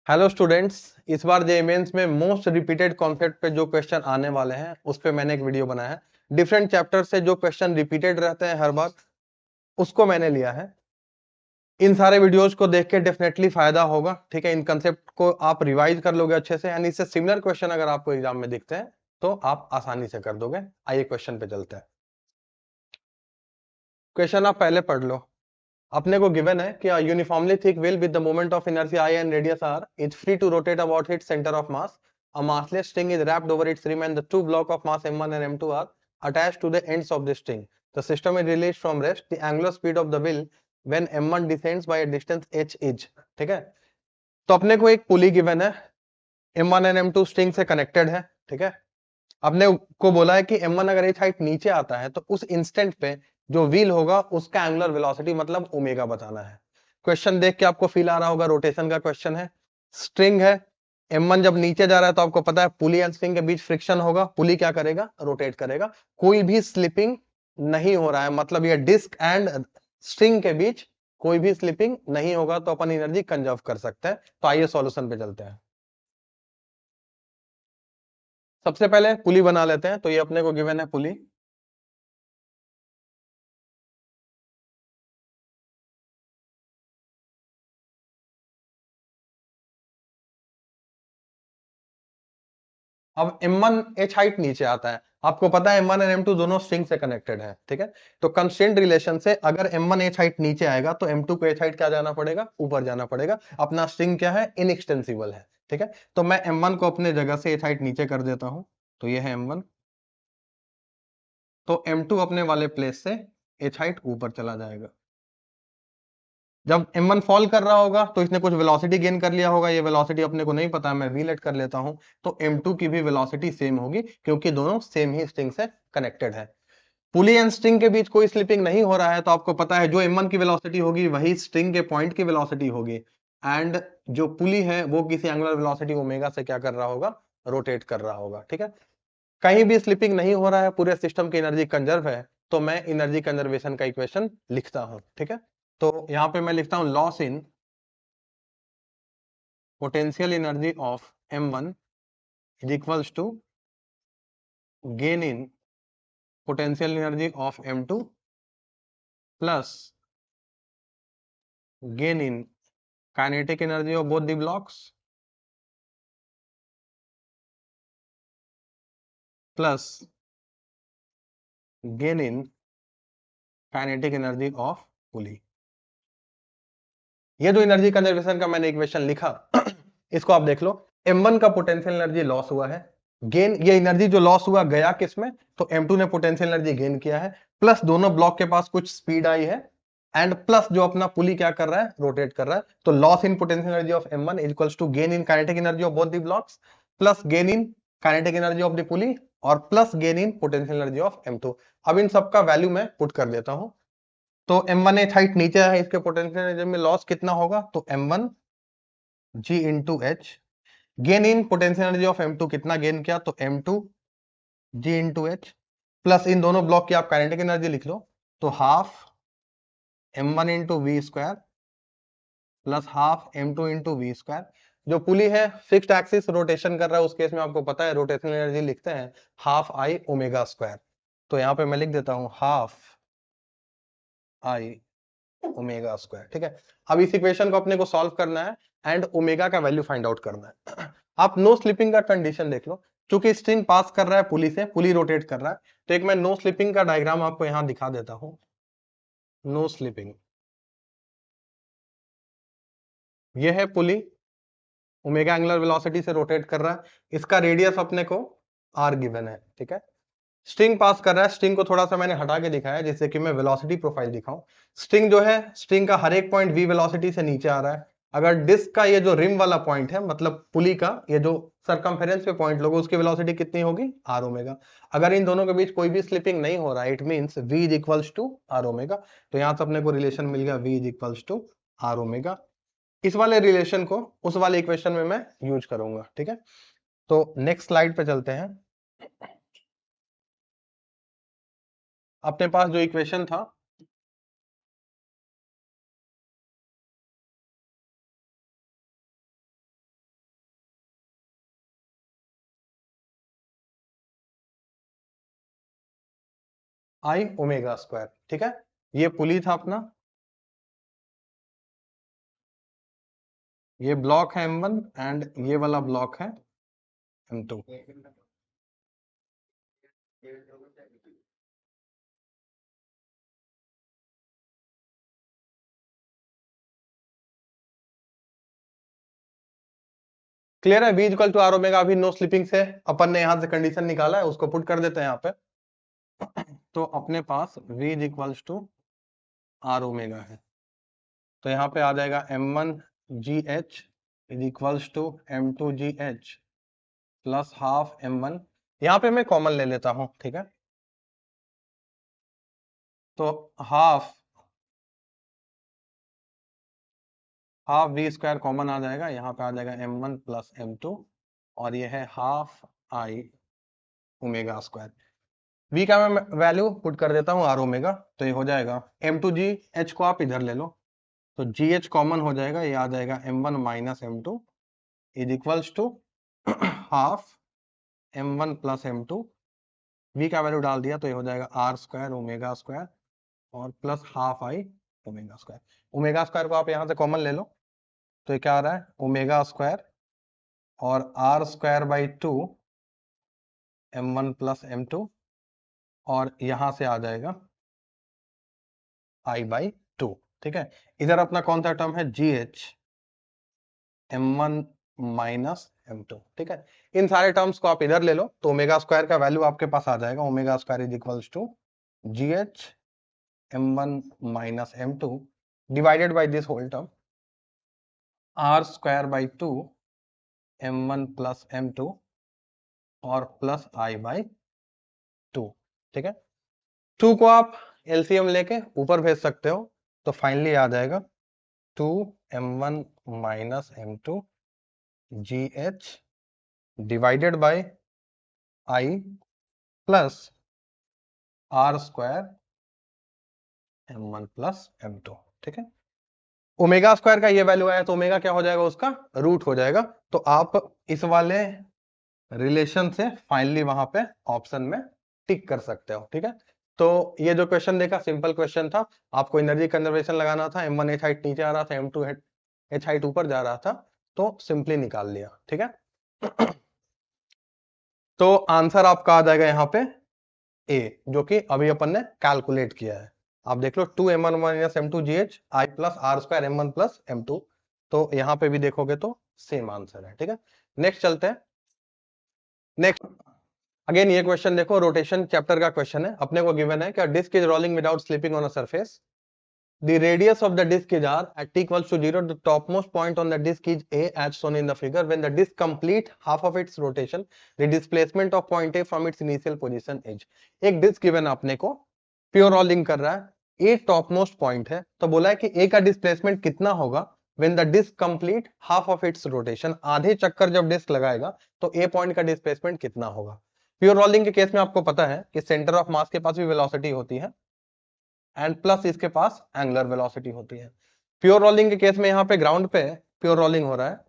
Hello students, इस बार जे mains में most repeated concept पे जो क्वेश्चन आने वाले हैं उस पे मैंने एक वीडियो बनाया है। डिफरेंट चैप्टर से जो क्वेश्चन रिपीटेड रहते हैं हर बार, उसको मैंने लिया है। इन सारे वीडियोस को देख के डेफिनेटली फायदा होगा। ठीक है, इन कंसेप्ट को आप रिवाइज कर लोगे अच्छे से, यानी इससे सिमिलर क्वेश्चन अगर आपको एग्जाम में दिखते हैं तो आप आसानी से कर दोगे। आइए क्वेश्चन पे चलते हैं। क्वेश्चन आप पहले पढ़ लो। अपने को गिवन है कि uniformly thick wheel with the moment of inertia I and radius r is free to rotate about its center of mass. A massless string is wrapped over its rim and the two blocks of mass m1 and m2 are attached to the ends of the string. The system is released from rest. The angular speed of the wheel when m1 descends by a distance h is. ठीक है, तो अपने को एक पुली given है, m1 and m2 string से connected है। ठीक है, अपने को बोला है कि m1 अगर h हाइट नीचे आता है तो उस इंस्टेंट पे जो व्हील होगा उसका एंगुलर वेलोसिटी मतलब ओमेगा बताना है। क्वेश्चन देख के आपको फील आ रहा होगा, रोटेशन का क्वेश्चन है। स्ट्रिंग है, m1 जब नीचे जा रहा है तो आपको पता है पुली एंड स्ट्रिंग के बीच फ्रिक्शन होगा, पुली क्या करेगा, रोटेट करेगा। कोई भी स्लिपिंग नहीं हो रहा है, मतलब ये डिस्क एंड स्ट्रिंग के बीच कोई भी स्लिपिंग नहीं होगा, तो अपन एनर्जी कंजर्व कर सकते हैं। तो आइए सॉल्यूशन पे चलते हैं। सबसे पहले पुली बना लेते हैं। तो ये अपने को गिवन है पुली। अब m1 h हाइट नीचे आता है, आपको पता है m1 और m2 दोनों स्ट्रिंग से कनेक्टेड है। ठीक है, तो कंस्ट्रेंट रिलेशन से अगर m1 h हाइट नीचे आएगा तो m2 को h हाइट क्या जाना पड़ेगा, ऊपर जाना पड़ेगा। अपना स्ट्रिंग क्या है, इनएक्सटेंसिबल है। ठीक है, तो मैं m1 को अपने जगह से h हाइट नीचे कर देता हूं, तो ये है m1। तो m2 अपने वाले प्लेस से h हाइट ऊपर चला जाएगा। जब m1 फॉल कर रहा होगा तो इसने कुछ वेलोसिटी गेन कर लिया होगा, ये वेलोसिटी अपने को नहीं पता, मैं v लेट कर लेता हूं। तो m2 की भी वेलोसिटी सेम होगी क्योंकि दोनों सेम ही स्ट्रिंग से कनेक्टेड है। पुली एंड स्ट्रिंग के बीच कोई स्लिपिंग नहीं हो रहा है, तो आपको पता है जो m1 की वेलोसिटी होगी वही स्ट्रिंग के पॉइंट की वेलोसिटी होगी। एंड जो पुली है वो किसी एंगुलर वेलोसिटी ओमेगा से क्या कर रहा होगा, रोटेट कर रहा होगा। ठीक है, कहीं भी स्लिपिंग नहीं हो रहा है, पूरे सिस्टम की एनर्जी कंजर्व है, तो मैं एनर्जी कंजर्वेशन का इक्वेशन लिखता हूं। ठीक है, तो यहां पे मैं लिखता हूं loss in potential energy of m1 is equals to gain in potential energy of m2 plus gain in kinetic energy of both the blocks plus gain in kinetic energy of pulley। ये जो energy conservation का मैंने equation लिखा इसको आप देख लो। m1 का potential energy loss हुआ है, गेन, ये एनर्जी जो लॉस हुआ गया किसमें, तो m2 ने पोटेंशियल एनर्जी गेन किया है, प्लस दोनों ब्लॉक के पास कुछ स्पीड आई है, एंड प्लस जो अपना पुली क्या कर रहा है, रोटेट कर रहा है। तो loss in potential energy of m1 equals to gain in kinetic energy of both the blocks plus gain in kinetic energy of the pulley और plus gain in potential energy of m2। अब इन सबका value मैं put कर देता हूं। तो m1 H height नीचे है, इसके पोटेंशियल एनर्जी में लॉस कितना होगा, तो m1 g into H. Gain in potential energy of m2 कितना गेन किया, तो m2 g into H plus इन दोनों ब्लॉक की आप काइनेटिक एनर्जी लिख लो, तो half m1 into V square plus half m2 into V square. जो पुली है फिक्स्ड एक्सिस रोटेशन कर रहा है, उस केस में आपको पता है रोटेशनल एनर्जी लिखते हैं हाफ आई ओमेगा स्क्वायर। तो यहां पे मैं लिख देता हूं हाफ आई ओमेगा स्क्वायर। ठीक है, अब इस इक्वेशन को अपने को सॉल्व करना है एंड ओमेगा का वैल्यू फाइंड आउट करना है। आप नो स्लिपिंग का कंडीशन देख लो, क्योंकि स्ट्रिंग पास कर रहा है पुली से, पुली रोटेट कर रहा है, तो एक मैं नो स्लिपिंग का डायग्राम आपको यहां दिखा देता हूं। नो स्लिपिंग, ये है पुली, ओमेगा एंगुलर वेलोसिटी से रोटेट कर रहा है, इसका रेडियस अपने को आर गिवन है। ठीक है, स्ट्रिंग पास कर रहा है, स्ट्रिंग को थोड़ा सा मैंने हटा के दिखाया जिससे कि मैं वेलोसिटी प्रोफाइल दिखाऊं। स्ट्रिंग जो है, स्ट्रिंग का हर एक पॉइंट v वेलोसिटी से नीचे आ रहा है। अगर डिस्क का ये जो रिम वाला पॉइंट है, मतलब पुली का ये जो सरकमफेरेंस पे पॉइंट लोगे, उसकी वेलोसिटी कितनी होगी, आर ओमेगा। अगर इन दोनों के बीच कोई भी स्लिपिंग नहीं हो रहा है, it means v is equals to r omega. तो यहां से अपने को रिलेशन मिल गया v is equals to r omega. इस वाले रिलेशन को उस वाले इक्वेशन में मैं यूज करूंगा। ठीक है, तो नेक्स्ट स्लाइड पे चलते हैं। अपने पास जो इक्वेशन था, आई ओमेगा स्क्वायर। ठीक है, ये पुली था अपना, ये ब्लॉक है M1 एंड ये वाला ब्लॉक है M2। क्लियर है, V equal to r omega. अभी नो स्लिपिंग से अपन ने यहां से कंडीशन निकाला है, उसको पुट कर देते हैं यहाँ पे। तो अपने पास V equals to r omega है, तो यहाँ पे आ जाएगा M1GH is equals to M2GH plus half M1। यहाँ पे मैं कॉमन ले लेता हूं, ठीक है, तो हाफ V स्क्वायर कॉमन आ जाएगा, यहाँ पे आ जाएगा M1 प्लस M2 और ये है half I omega square. V का मैं वैल्यू पुट कर देता हूँ आर ओमेगा, तो ये हो जाएगा M2GH को आप इधर ले लो, तो GH कॉमन हो जाएगा, ये आ जाएगा M1 minus M2 is equals to half M1 plus M2। V का वैल्यू डाल दिया तो ये हो जाएगा आर स्क्वायर ओमेगा स्क्वायर और plus half I omega square. Omega square को आप यहाँ से कॉमन ले लो, तो ये क्या आ रहा है ओमेगा स्क्वायर और r square by 2 M1 plus M2 और यहां से आ जाएगा I बाई 2। ठीक है, इधर अपना कौन सा टर्म है GH M1 माइनस M2। ठीक है, इन सारे टर्म्स को आप इधर ले लो, तो ओमेगा स्क्वायर का वैल्यू आपके पास आ जाएगा omega square is equals to GH M1 minus M2 divided by this whole term r square by 2 M1 plus M2 और प्लस I बाई 2। ठीक है, 2 को आप एलसीएम लेके ऊपर भेज सकते हो, तो फाइनली आ जाएगा 2M1 minus M2 GH divided by I plus r square M1 plus M2। ठीक है, ओमेगा स्क्वायर का ये वैल्यू आया तो ओमेगा क्या हो जाएगा, उसका रूट हो जाएगा। तो आप इस वाले रिलेशन से फाइनली वहां पे ऑप्शन में टिक कर सकते हो। ठीक है, तो ये जो क्वेश्चन देखा सिंपल क्वेश्चन था, आपको एनर्जी कंजर्वेशन लगाना था, M1 H हाइट नीचे आ रहा था, M2 H हाइट ऊपर जा रहा था, तो सिंपली निकाल लिया। ठीक है, तो आंसर आपका आ जाएगा यहाँ पे ए, जो कि अभी अपन ने कैलकुलेट किया है। आप देख लो 2M1 minus M2GH I plus r square M1 plus M2, तो यहाँ पे भी देखोगे तो सेम आंसर है। ठीक है, नेक्स्ट चलते हैं। नेक्स्ट अगेन ये क्वेश्चन देखो, रोटेशन चैप्टर का क्वेश्चन है, अपने को गिवन है कि disc is rolling without slipping on a surface, the radius of the disk is r at t equals to 0, the topmost point on the disk is a as shown in the figure, when the disk complete half of its rotation the displacement of point a from its initial position is। एक disc given आपने को pure rolling कर रहा है, ए top most point है, तो बोला है कि ए का डिस्प्लेसमेंट कितना होगा when the disk complete half of its rotation, आधे चक्कर जब डिस्क लगाएगा तो ए पॉइंट का डिस्प्लेसमेंट कितना होगा। प्योर रोलिंग के केस में आपको पता है कि सेंटर ऑफ मास के पास भी वेलोसिटी होती है एंड प्लस इसके पास एंगुलर वेलोसिटी होती है। प्योर रोलिंग के केस में यहाँ पे ग्राउंड पे प्योर रोलिंग हो रहा है,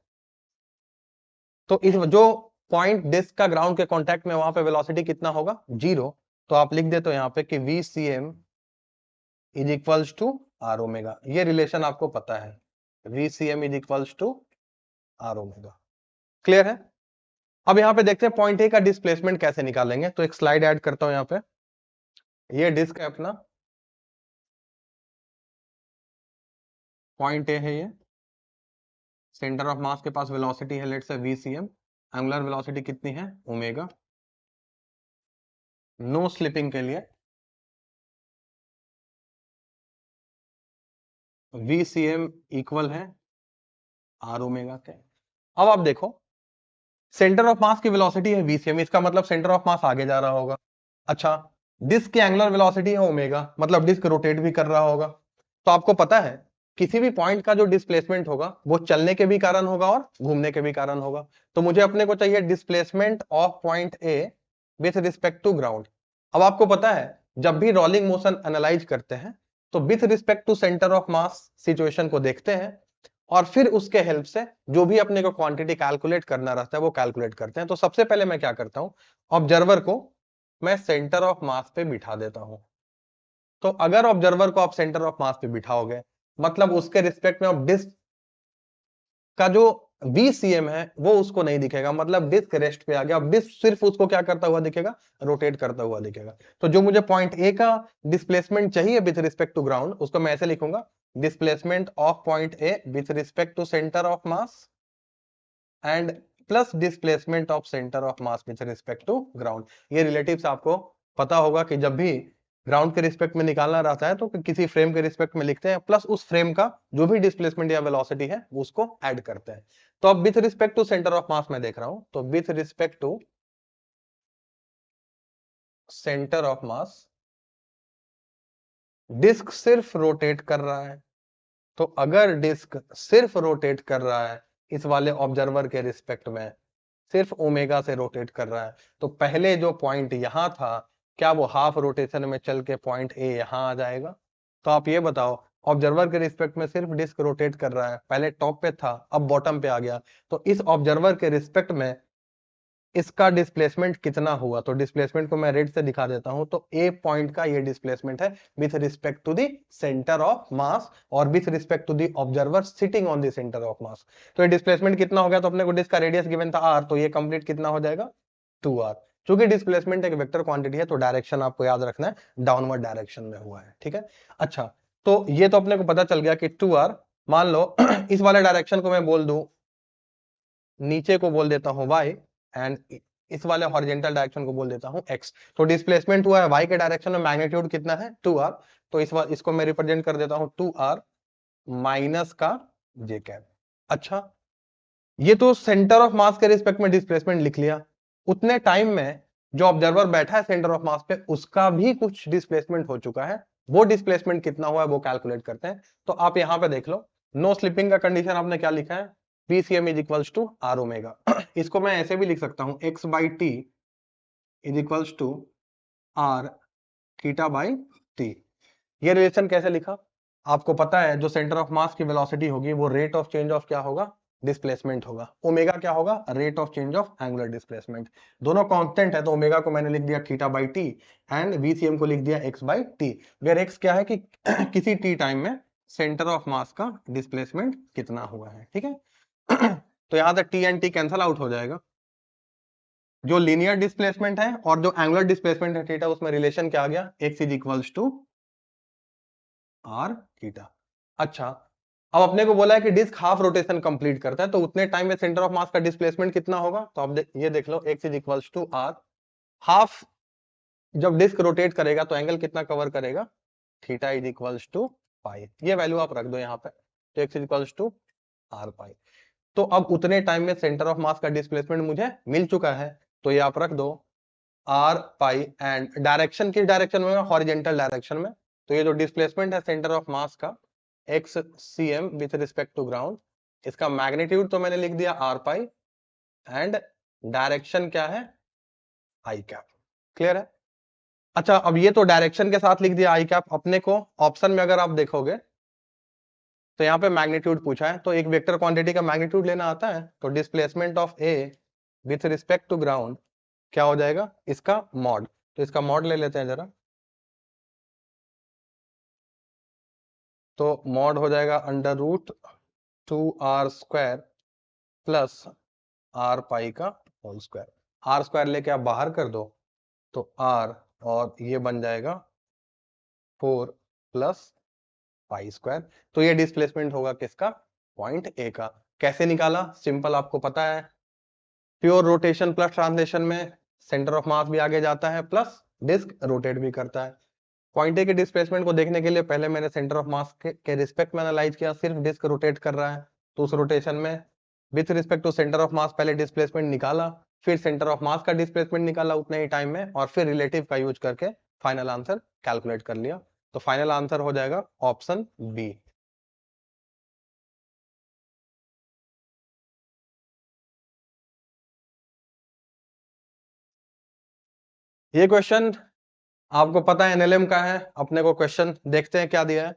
तो इस जो पॉइंट डिस्क का ग्राउंड के कांटेक्ट में, वहां पे वेलोसिटी कितना होगा, 0। तो आप लिख देते हो यहाँ पे कि VCM is equals to r omega, ये रिलेशन आपको पता है, VCM is equals to r omega. Clear है, अब यहाँ पे देखते हैं पॉइंट ए का डिस्प्लेसमेंट कैसे निकालेंगे। तो एक स्लाइड ऐड करता हूं यहाँ पे, ये डिस्क है अपना, पॉइंट ए है ये, सेंटर ऑफ मास के पास वेलोसिटी है let's say VCM, angular velocity कितनी है ओमेगा, नो स्लिपिंग के लिए VCM इक्वल है आर ओमेगा के। अब आप देखो सेंटर ऑफ मास की वेलोसिटी है VCM, इसका मतलब सेंटर ऑफ मास आगे जा रहा होगा। अच्छा, डिस्क की एंगुलर वेलोसिटी है ओमेगा, मतलब डिस्क रोटेट भी कर रहा होगा। तो आपको पता है किसी भी पॉइंट का जो डिस्प्लेसमेंट होगा वो चलने के भी कारण होगा और घूमने के भी कारण होगा। तो मुझे अपने को चाहिए displacement of point A with respect to ground. अब आपको पता है जब भी रोलिंग मोशन एनालाइज करते हैं तो with respect to centre of mass situation को देखते हैं और फिर उसके हेल्प से जो भी अपने को क्वांटिटी कैलकुलेट करना रहता है वो कैलकुलेट करते हैं। तो सबसे पहले मैं क्या करता हूं, ऑब्जर्वर को मैं सेंटर ऑफ मास पे बिठा देता हूं। तो अगर ऑब्जर्वर को आप सेंटर ऑफ मास पे बिठाओगे, मतलब उसके रिस्पेक्ट में अब डिस्क का जो VCM है वो उसको नहीं दिखेगा, मतलब डिस्क रेस्ट पे आ गया। अब डिस्क सिर्फ उसको क्या करता हुआ दिखेगा, रोटेट करता हुआ दिखेगा। तो जो मुझे पॉइंट ए का डिस्प्लेसमेंट चाहिए विथ रिस्पेक्ट टू ग्राउंड, उसको मैं ऐसे लिखूंगा, displacement of point A with respect to centre of mass and plus displacement of centre of mass with respect to ground. ये रिलेटिव्स आपको पता होगा कि जब भी ग्राउंड के रिस्पेक्ट में निकालना रहता है तो किसी फ्रेम के रिस्पेक्ट में लिखते हैं, प्लस उस फ्रेम का जो भी डिस्प्लेसमेंट या वेलोसिटी है उसको ऐड करते हैं। तो अब with respect to centre of mass में देख रहा हूं, तो with respect to centre of mass disc सिर्फ रोटेट कर रहा है। तो अगर डिस्क सिर्फ रोटेट कर रहा है इस वाले ऑब्जर्वर के रिस्पेक्ट में, सिर्फ ओमेगा से रोटेट कर रहा है, तो पहले जो पॉइंट यहां था, क्या वो हाफ रोटेशन में चल के पॉइंट ए यहां आ जाएगा? तो आप ये बताओ, ऑब्जर्वर के रिस्पेक्ट में सिर्फ डिस्क रोटेट कर रहा है, पहले टॉप पे था अब बॉटम पे आ गया, तो इस ऑब्जर्वर के रिस्पेक्ट में इसका डिस्प्लेसमेंट कितना हुआ? तो डिस्प्लेसमेंट को मैं रेड से दिखा देता हूं, तो ए पॉइंट का ये डिस्प्लेसमेंट है with respect to the centre of mass और with respect to the observer sitting on the centre of mass. तो ये डिस्प्लेसमेंट कितना हो गया? तो अपने को डिस्क का रेडियस गिवन था r, तो ये कंप्लीट कितना हो जाएगा? 2r। क्योंकि डिस्प्लेसमेंट एक वेक्टर क्वांटिटी है तो डायरेक्शन आपको याद रखना है डाउनवर्ड डायरेक्शन में हुआ है, ठीक है। अच्छा, तो ये तो अपने को पता चल गया कि 2r। मान लो इस वाले डायरेक्शन को मैं बोल दूं, नीचे को बोल देता हूं y, एंड इस वाले हॉरिजॉन्टल डायरेक्शन को बोल देता हूं x। तो डिस्प्लेसमेंट हुआ है y के डायरेक्शन में, मैग्नीट्यूड कितना है? 2r। तो इसको मैं रिप्रेजेंट कर देता हूं 2r माइनस का j कैप। अच्छा, ये तो सेंटर ऑफ मास के रिस्पेक्ट में डिस्प्लेसमेंट लिख लिया। उतने टाइम में जो ऑब्जर्वर बैठा है सेंटर ऑफ मास पे उसका भी कुछ डिस्प्लेसमेंट हो चुका है, वो डिस्प्लेसमेंट कितना हुआ है वो कैलकुलेट करते हैं। तो आप यहां पे देख लो, नो स्लिपिंग का कंडीशन आपने क्या लिखा है? VCM is equals to r omega. इसको मैं ऐसे भी लिख सकता हूं, x by t is equals to r theta by t. ये रिलेशन कैसे लिखा? आपको पता है जो सेंटर ऑफ मास की वेलोसिटी होगी वो रेट ऑफ चेंज ऑफ क्या होगा? डिस्प्लेसमेंट होगा। ओमेगा क्या होगा? Rate of change of angular displacement. दोनों कांस्टेंट है तो ओमेगा को मैंने लिख दिया theta by t and VCM को लिख दिया x by t, where x क्या है कि किसी t टाइम में सेंटर ऑफ मास का डिस्प्लेसमेंट कितना हुआ है, ठीक है। तो यहां तक t and t cancel out हो जाएगा। जो लीनियर डिस्प्लेसमेंट है और जो एंगुलर डिस्प्लेसमेंट है थीटा, उसमें रिलेशन क्या आ गया? x is equals to r theta. अच्छा, अब अपने को बोला है कि डिस्क हाफ रोटेशन कंप्लीट करता है, तो उतने टाइम में सेंटर ऑफ मास का डिस्प्लेसमेंट कितना होगा? तो आप ये देख लो, x is equals to R half. जब डिस्क रोटेट करेगा तो एंगल कितना कवर करेगा? Theta is equals to pi. ये वैल्यू आप रख दो यहाँ पे, तो x is equals to R pi. तो अब उतने टाइम में सेंटर ऑफ मास का डिस्प्लेसमेंट मुझे मिल चुका है, तो ये आप रख दो आर पाई, एंड डायरेक्शन किस डायरेक्शन में? हॉरिजॉन्टल डायरेक्शन में। तो ये जो डिस्प्लेसमेंट है सेंटर ऑफ मास का x c m with respect to ground, इसका मैग्नीट्यूड तो मैंने लिख दिया आर पाई एंड डायरेक्शन क्या है? आई कैप। क्लियर है? अच्छा, अब ये तो डायरेक्शन के साथ लिख दिया आई कैप। अपने को ऑप्शन में अगर आप देखोगे तो यहाँ पे मैग्नीट्यूड पूछा है, तो एक वेक्टर क्वांटिटी का मैग्नीट्यूड लेना आता है, तो displacement of A with respect to ground क्या हो जाएगा? इसका मॉड। तो इसका मॉड ले लेते हैं जरा, तो मॉड हो जाएगा under root 2r square plus R pi का होल स्क्वायर। आर स्क्वायर लेके आप बाहर कर दो तो r, और ये बन जाएगा 4 प्लस पाई स्क्वायर। तो ये डिस्प्लेसमेंट होगा किसका? पॉइंट ए का। कैसे निकाला? सिंपल, आपको पता है प्योर रोटेशन प्लस ट्रांसलेशन में सेंटर ऑफ मास भी आगे जाता है प्लस डिस्क रोटेट भी करता है। पॉइंट ए के डिस्प्लेसमेंट को देखने के लिए पहले मैंने सेंटर ऑफ मास के रिस्पेक्ट में एनालाइज किया, सिर्फ डिस्क रोटेट कर रहा है, तो उस रोटेशन में with respect to centre of mass पहले डिस्प्लेसमेंट निकाला, फिर सेंटर ऑफ मास का डिस्प्लेसमेंट निकाला उतने ही टाइम में, और फिर रिलेटिव का यूज करके फाइनल आंसर कैलकुलेट कर लिया। तो फाइनल आंसर हो जाएगा ऑप्शन बी। ये क्वेश्चन आपको पता है एनएलएम का है। अपने को क्वेश्चन देखते हैं क्या दिया है।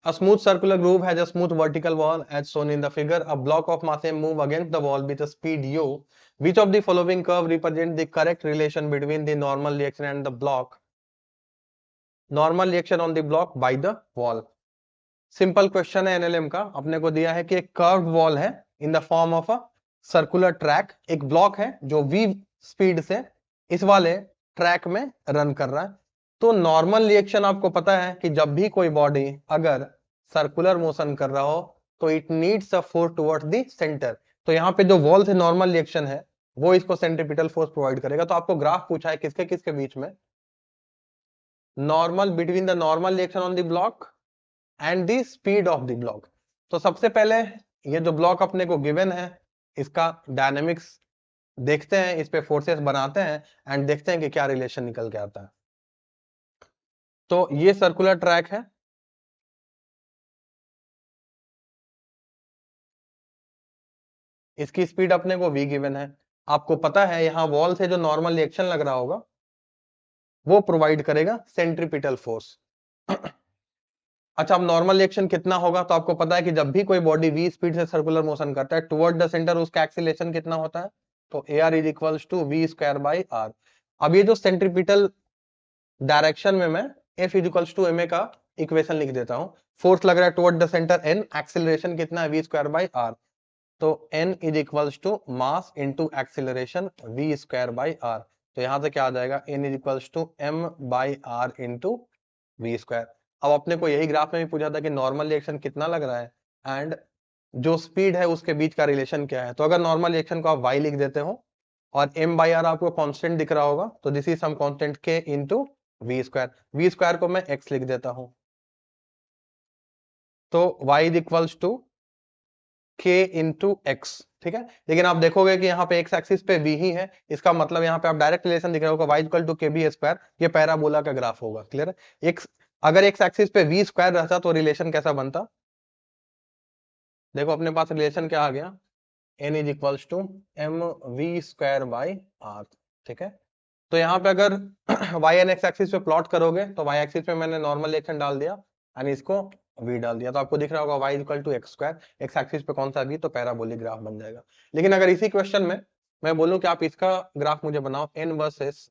A smooth circular groove has a smooth vertical wall as shown in the figure. A block of mass M move against the wall with a speed u. Which of the following curve represent the correct relation between the normal reaction and the block normal reaction on the block by the wall. Simple question है NLM का, अपने को दिया है कि एक curved wall है in the form of a circular track, एक ब्लॉक है जो v स्पीड से इस वाले ट्रैक में रन कर रहा है। तो नॉर्मल रिएक्शन आपको पता है कि जब भी कोई बॉडी अगर सर्कुलर मोशन कर रहा हो तो it needs a force towards the centre. तो यहाँ पे जो वॉल से नॉर्मल रिएक्शन है वो इसको सेंट्रीपिटल फोर्स प्रोवाइड करेगा। तो आपको ग्राफ पूछा है किसके किसके बीच में, normal between the normal reaction on the block and the speed of the block. तो सबसे पहले ये जो ब्लॉक अपने को गिवन है इसका डायनेमिक्स देखते हैं, इस पे फोर्सेस बनाते हैं एंड देखते हैं कि क्या रिलेशन निकल के आता है। तो ये सर्कुलर ट्रैक है, इसकी स्पीड अपने को v गिवन है। आपको पता है यहाँ वॉल से जो नॉर्मल रिएक्शन लग रहा होगा वो प्रोवाइड करेगा सेंट्रीपिटल फोर्स। अच्छा, अब नॉर्मल रिएक्शन कितना होगा, तो आपको पता है कि जब भी कोई बॉडी v स्पीड से सर्कुलर मोशन करता है टुवर्ड द सेंटर उसका एक्सीलरेशन कितना होता है, तो ar is equals to v square by r। अब ये जो सेंट्रीपिटल डायरेक्शन में मैं F is equals to ma का इक्वेशन लिख देता हूं। फोर्स लग रहा है toward the centre n, acceleration कितना है v स्क्वायर बाई r। तो n is equals to mass into acceleration v square by r। तो यहां से क्या आ जाएगा, n is equals to m by r into v square. अब अपने को यही ग्राफ में भी पूछा था कि नॉर्मल रिएक्शन कितना लग रहा है एंड जो स्पीड है उसके बीच का रिलेशन क्या है। तो अगर नॉर्मल रिएक्शन को आप y लिख देते हो और m बाई r आपको कांस्टेंट दिख रहा होगा तो this is some constant k into v square को मैं x लिख देता हूं। तो y is equals to k into x, ठीक है। लेकिन आप देखोगे कि यहाँ पे एक्स एक्सिस पे v ही है, इसका मतलब यहाँ पे आप डायरेक्ट रिलेशन दिख रहा होगा y equal to kb square, ये पैराबोला का ग्राफ होगा। क्लियर है। एक्स अगर एक्स एक्सिस पे v स्क्वायर रहता तो रिलेशन कैसा बनता, देखो अपने पास रिलेशन क्या आ गया, n is equals to M we square by r, ठीक है। तो यहाँ पे अगर y एंड x एक्सिस पे प्लॉट करोगे तो y एक्सिस पे मैंने नॉर्मल रिएक्शन डाल दिया और इसको v डाल दिया, तो आपको दिख रहा होगा y equal to x square, x axis पे कौन सा v, तो पैराबोलिक ग्राफ बन जाएगा। लेकिन अगर इसी क्वेश्चन में मैं बोलूं कि आप इसका ग्राफ मुझे बनाओ n वर्सेस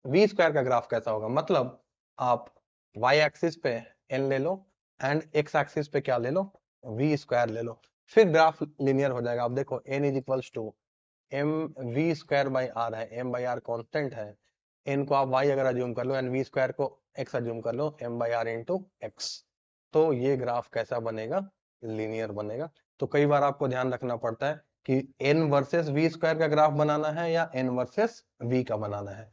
v स्क्वायर का ग्राफ कैसा होगा, मतलब आप y एक्सिस पे n ले लो एंड x एक्सिस पे क्या ले लो, v स्क्वायर ले लो, फिर ग्राफ लिनियर हो जाएगा। आप देखो n is equals to M we square by R है, एम बाई आर कॉन्स्टेंट है, एन को आप वाई अगर अज्यूम कर लो एंड वी स्क्वायर को एक्स अज्यूम कर लो, M by R into X. तो ये ग्राफ कैसा बनेगा, लीनियर बनेगा। तो कई बार आपको ध्यान रखना पड़ता है कि एन वर्सेस वी स्क्वायर का ग्राफ बनाना है या एन वर्सेस वी का बनाना है।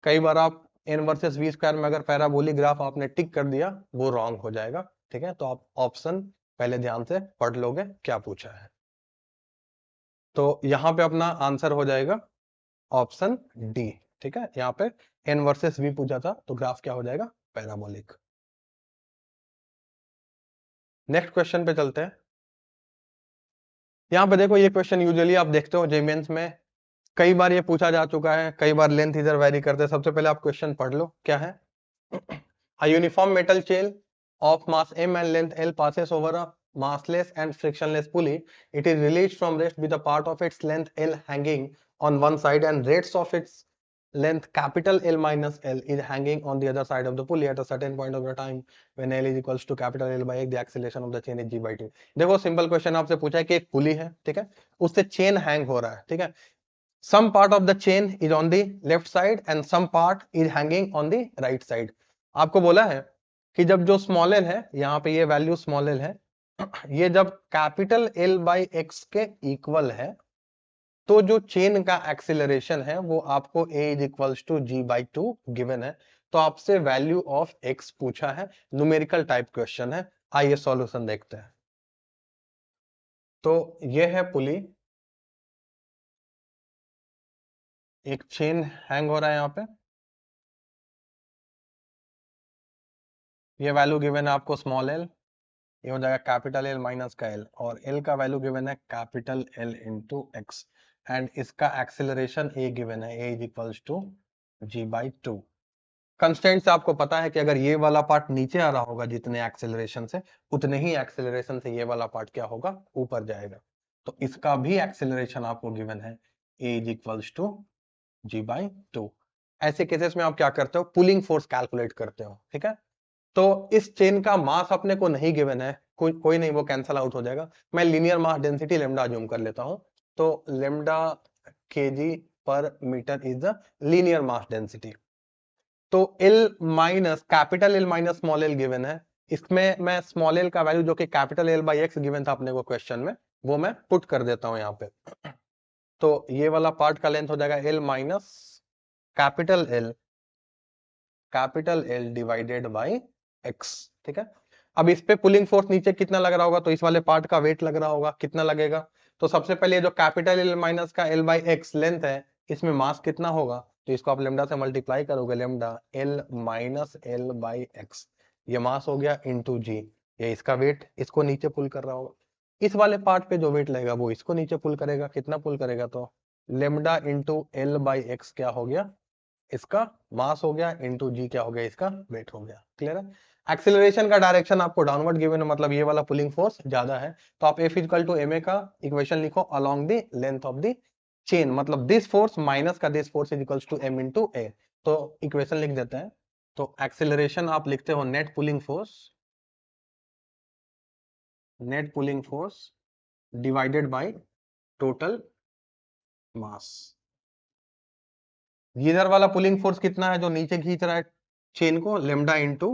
कई बार आप एन वर्सेस वी स्क्वायर में अगर पैराबोलिक ग्राफ आपने टिक कर दिया वो रॉन्ग हो जाएगा, ठीक है। तो आप ऑप्शन पहले ध्यान से पढ़ लोगे क्या पूछा है। तो यहाँ पे अपना आंसर हो जाएगा ऑप्शन डी, ठीक है। यहाँ पे एन वर्सेस वी पूछा था तो ग्राफ क्या हो जाएगा, पैराबोलिक। नेक्स्ट क्वेश्चन पे चलते हैं। यहाँ पे देखो ये क्वेश्चन यूजुअली आप देखते हो जेमेंस में कई बार ये पूछा जा चुका है, कई बार लेंथ इधर वेरी करते हैं। सबसे पहले आप क्वेश्चन पढ़ लो क्या है। A uniform metal chain of mass m and length L passes over a massless and frictionless pulley. It is released from rest with a part of its length L hanging on one side and rates of its length capital L minus L is hanging on the other side of the pulley at a certain point of the time when L is equals to capital L by x, the acceleration of the chain is g by 2। देखो simple question आपसे पूछा है कि एक पुली है, ठीक है, उससे चेन हैंग हो रहा है, ठीक है। some part of the chain is on the left side and some part is hanging on the right side। आपको बोला है कि जब जो स्मॉल एल है, यहाँ पे ये वैल्यू स्मॉल एल है, ये जब कैपिटल एल बाई एक्स के इक्वल है तो जो चेन का एक्सिलरेशन है वो आपको a is equals to ji by two given है। तो आपसे वैल्यू ऑफ x पूछा है, न्यूमेरिकल टाइप क्वेश्चन है। आइए सॉल्यूशन देखते हैं। तो ये है पुली, एक चेन हैंग हो रहा है यहाँ पे, ये वैल्यू गिवन है आपको स्मॉल एल, ये हो जाएगा कैपिटल एल माइनस का एल, और एल का वैल्यू गिवन है capital L into X and इसका एक्सेलरेशन ए गिवन है, A is equals to ji by two. Constant से आपको पता है कि अगर ये वाला पार्ट नीचे आ रहा होगा जितने एक्सेलरेशन से, उतने ही एक्सेलरेशन से ये वाला पार्ट क्या होगा, ऊपर जाएगा। तो इसका भी एक्सेलरेशन आपको गिवन है, A is equals to ji by two. ऐसे केसेस में आप क्या करते हो, पुलिंग फोर्स कैलकुलेट करते हो, ठीक है। तो इस चेन का मास अपने को नहीं गिवन है, कोई नहीं, वो कैंसल आउट हो जाएगा। मैं linear mass density lambda assume कर लेता हूं, तो lambda KG per metre is the linear mass density. तो L minus capital L minus small L given है, इसमें मैं स्मॉल एल का वैल्यू जो कि capital L by X given था अपने को क्वेश्चन में, वो मैं पुट कर देता हूं यहाँ पे। तो ये वाला पार्ट का लेंथ हो जाएगा L minus capital L divided by x, ठीक है। अब इस पे पुलिंग फोर्स नीचे कितना लग रहा होगा, तो इस वाले पार्ट का वेट लग रहा होगा, कितना लगेगा। तो सबसे पहले जो कैपिटल एल माइनस का एल बाई एक्स लेंथ है, इसमें मास कितना होगा, तो इसको आप लेमडा से मल्टीप्लाई करोगे, lambda L minus l by x, ये मास हो गया इंटू जी, ये इसका वेट इसको नीचे पुल कर रहा होगा। इस वाले पार्ट पे जो वेट लगेगा वो इसको नीचे पुल करेगा, कितना पुल करेगा, तो lambda into L by x क्या हो गया, इसका मास हो गया, इंटू जी क्या हो गया, इसका वेट हो गया। क्लियर है। एक्सीलरेशन का डायरेक्शन आपको डाउनवर्ड गिवन है, मतलब ये वाला पुलिंग फोर्स ज्यादा है, तो आप F इक्वल टू ma का इक्वेशन लिखो along the length of the chain, मतलब दिस फोर्स माइनस का this force is equals to m into a। तो इक्वेशन लिख देते हैं, तो एक्सीलरेशन आप लिखते हो net pulling force divided by total mass. इधर वाला पुलिंग फोर्स कितना है, जो नीचे खींच रहा है चेन को, lambda into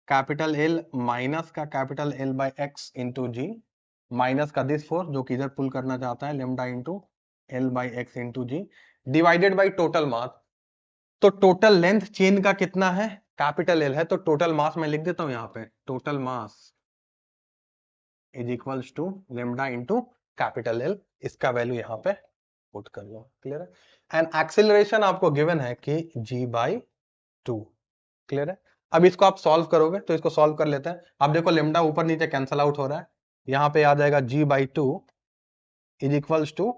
capital L minus का capital L by X into G, minus का दिस फोर्स जो कि इधर पुल करना चाहता है, lambda into L by X into G, divided by total mass. तो टोटल लेंथ चेन का कितना है, कैपिटल एल है, तो टोटल मास मैं लिख देता हूं यहाँ पे, total mass is equals to lambda into capital L, इसका वैल्यू यहाँ पे पुट कर लो। क्लियर है। एंड एक्सीलरेशन आपको गिवन है कि g बाई 2। क्लियर है। अब इसको आप सॉल्व करोगे, तो इसको सॉल्व कर लेते हैं। आप देखो लेमडा ऊपर नीचे कैंसल आउट हो रहा है, यहाँ पे आ जाएगा g by 2 is equals to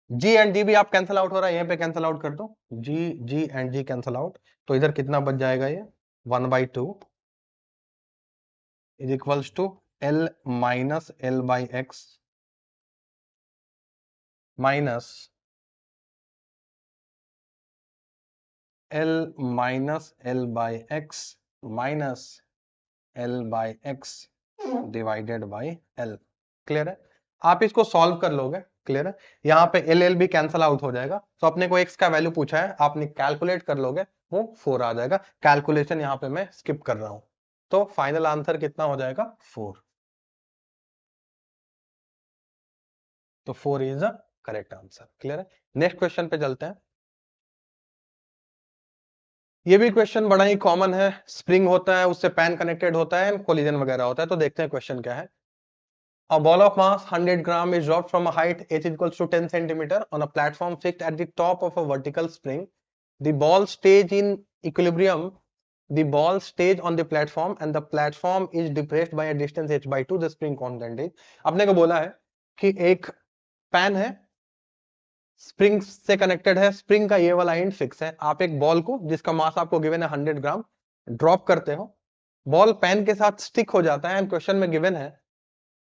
g and g भी आप कैंसल आउट हो रहा है, यहाँ पे कैंसल आउट कर दो, g and g cancel out, तो इधर कितना बच जाएगा, ये 1 by 2 is equals to l minus l by x minus l minus l by x minus l by x divided by l. क्लियर है। आप इसको सॉल्व कर लोगे, क्लियर है। यहाँ पे एल एल भी कैंसल आउट हो जाएगा, तो अपने को एक्स का वैल्यू पूछा है, आपने कैलकुलेट कर लोगे, वो 4 आ जाएगा। कैलकुलेशन यहाँ पे मैं स्किप कर रहा हूं, तो फाइनल आंसर कितना हो जाएगा, 4। तो 4 is the correct answer. Clear है। नेक्स्ट क्वेश्चन पे चलते हैं। ये भी क्वेश्चन बड़ा ही कॉमन है, स्प्रिंग होता है, उससे पैन कनेक्टेड होता है, कोलिजन वगैरह होता है। तो देखते हैं क्वेश्चन क्या है। A ball of mass 100 gram is dropped from a height h equals to 10 centimeter on a platform fixed at the top of a vertical spring. The ball stays in equilibrium. The ball stays on the platform and the platform is depressed by a distance h by 2. The spring constant is. अपने को बोला है कि एक pan है, spring से connected है, spring का ये वाला एंड फिक्स है। आप एक बॉल को जिसका मास आपको गिवन है 100 ग्राम ड्रॉप करते हो, बॉल पैन के साथ स्टिक हो जाता है, एंड क्वेश्चन में गिवन है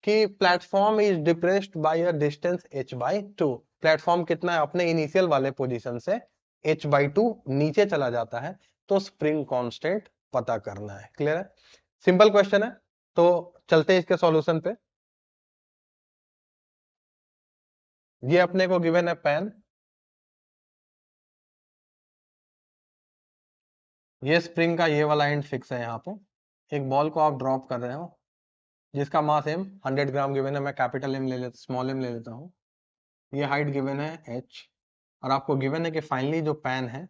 कि platform is depressed by a distance h by 2। Platform कितना है, अपने इनिशियल वाले पोजीशन से h बाई 2 नीचे चला जाता है, तो स्प्रिंग कांस्टेंट पता करना है। क्लियर है। सिंपल क्वेश्चन है, तो चलते हैं इसके सॉल्यूशन पे। ये अपने को गिवन है पैन, ये स्प्रिंग का ये वाला एंड फिक्स है। यहाँ पे एक बॉल को आप ड्रॉप कर रहे हो जिसका मास m 100 ग्राम गिवन है, मैं कैपिटल M ले लेता, स्मॉल m ले लेता हूँ। ये हाइट गिवन है h, और आपको गिवन है कि फाइनली जो पैन है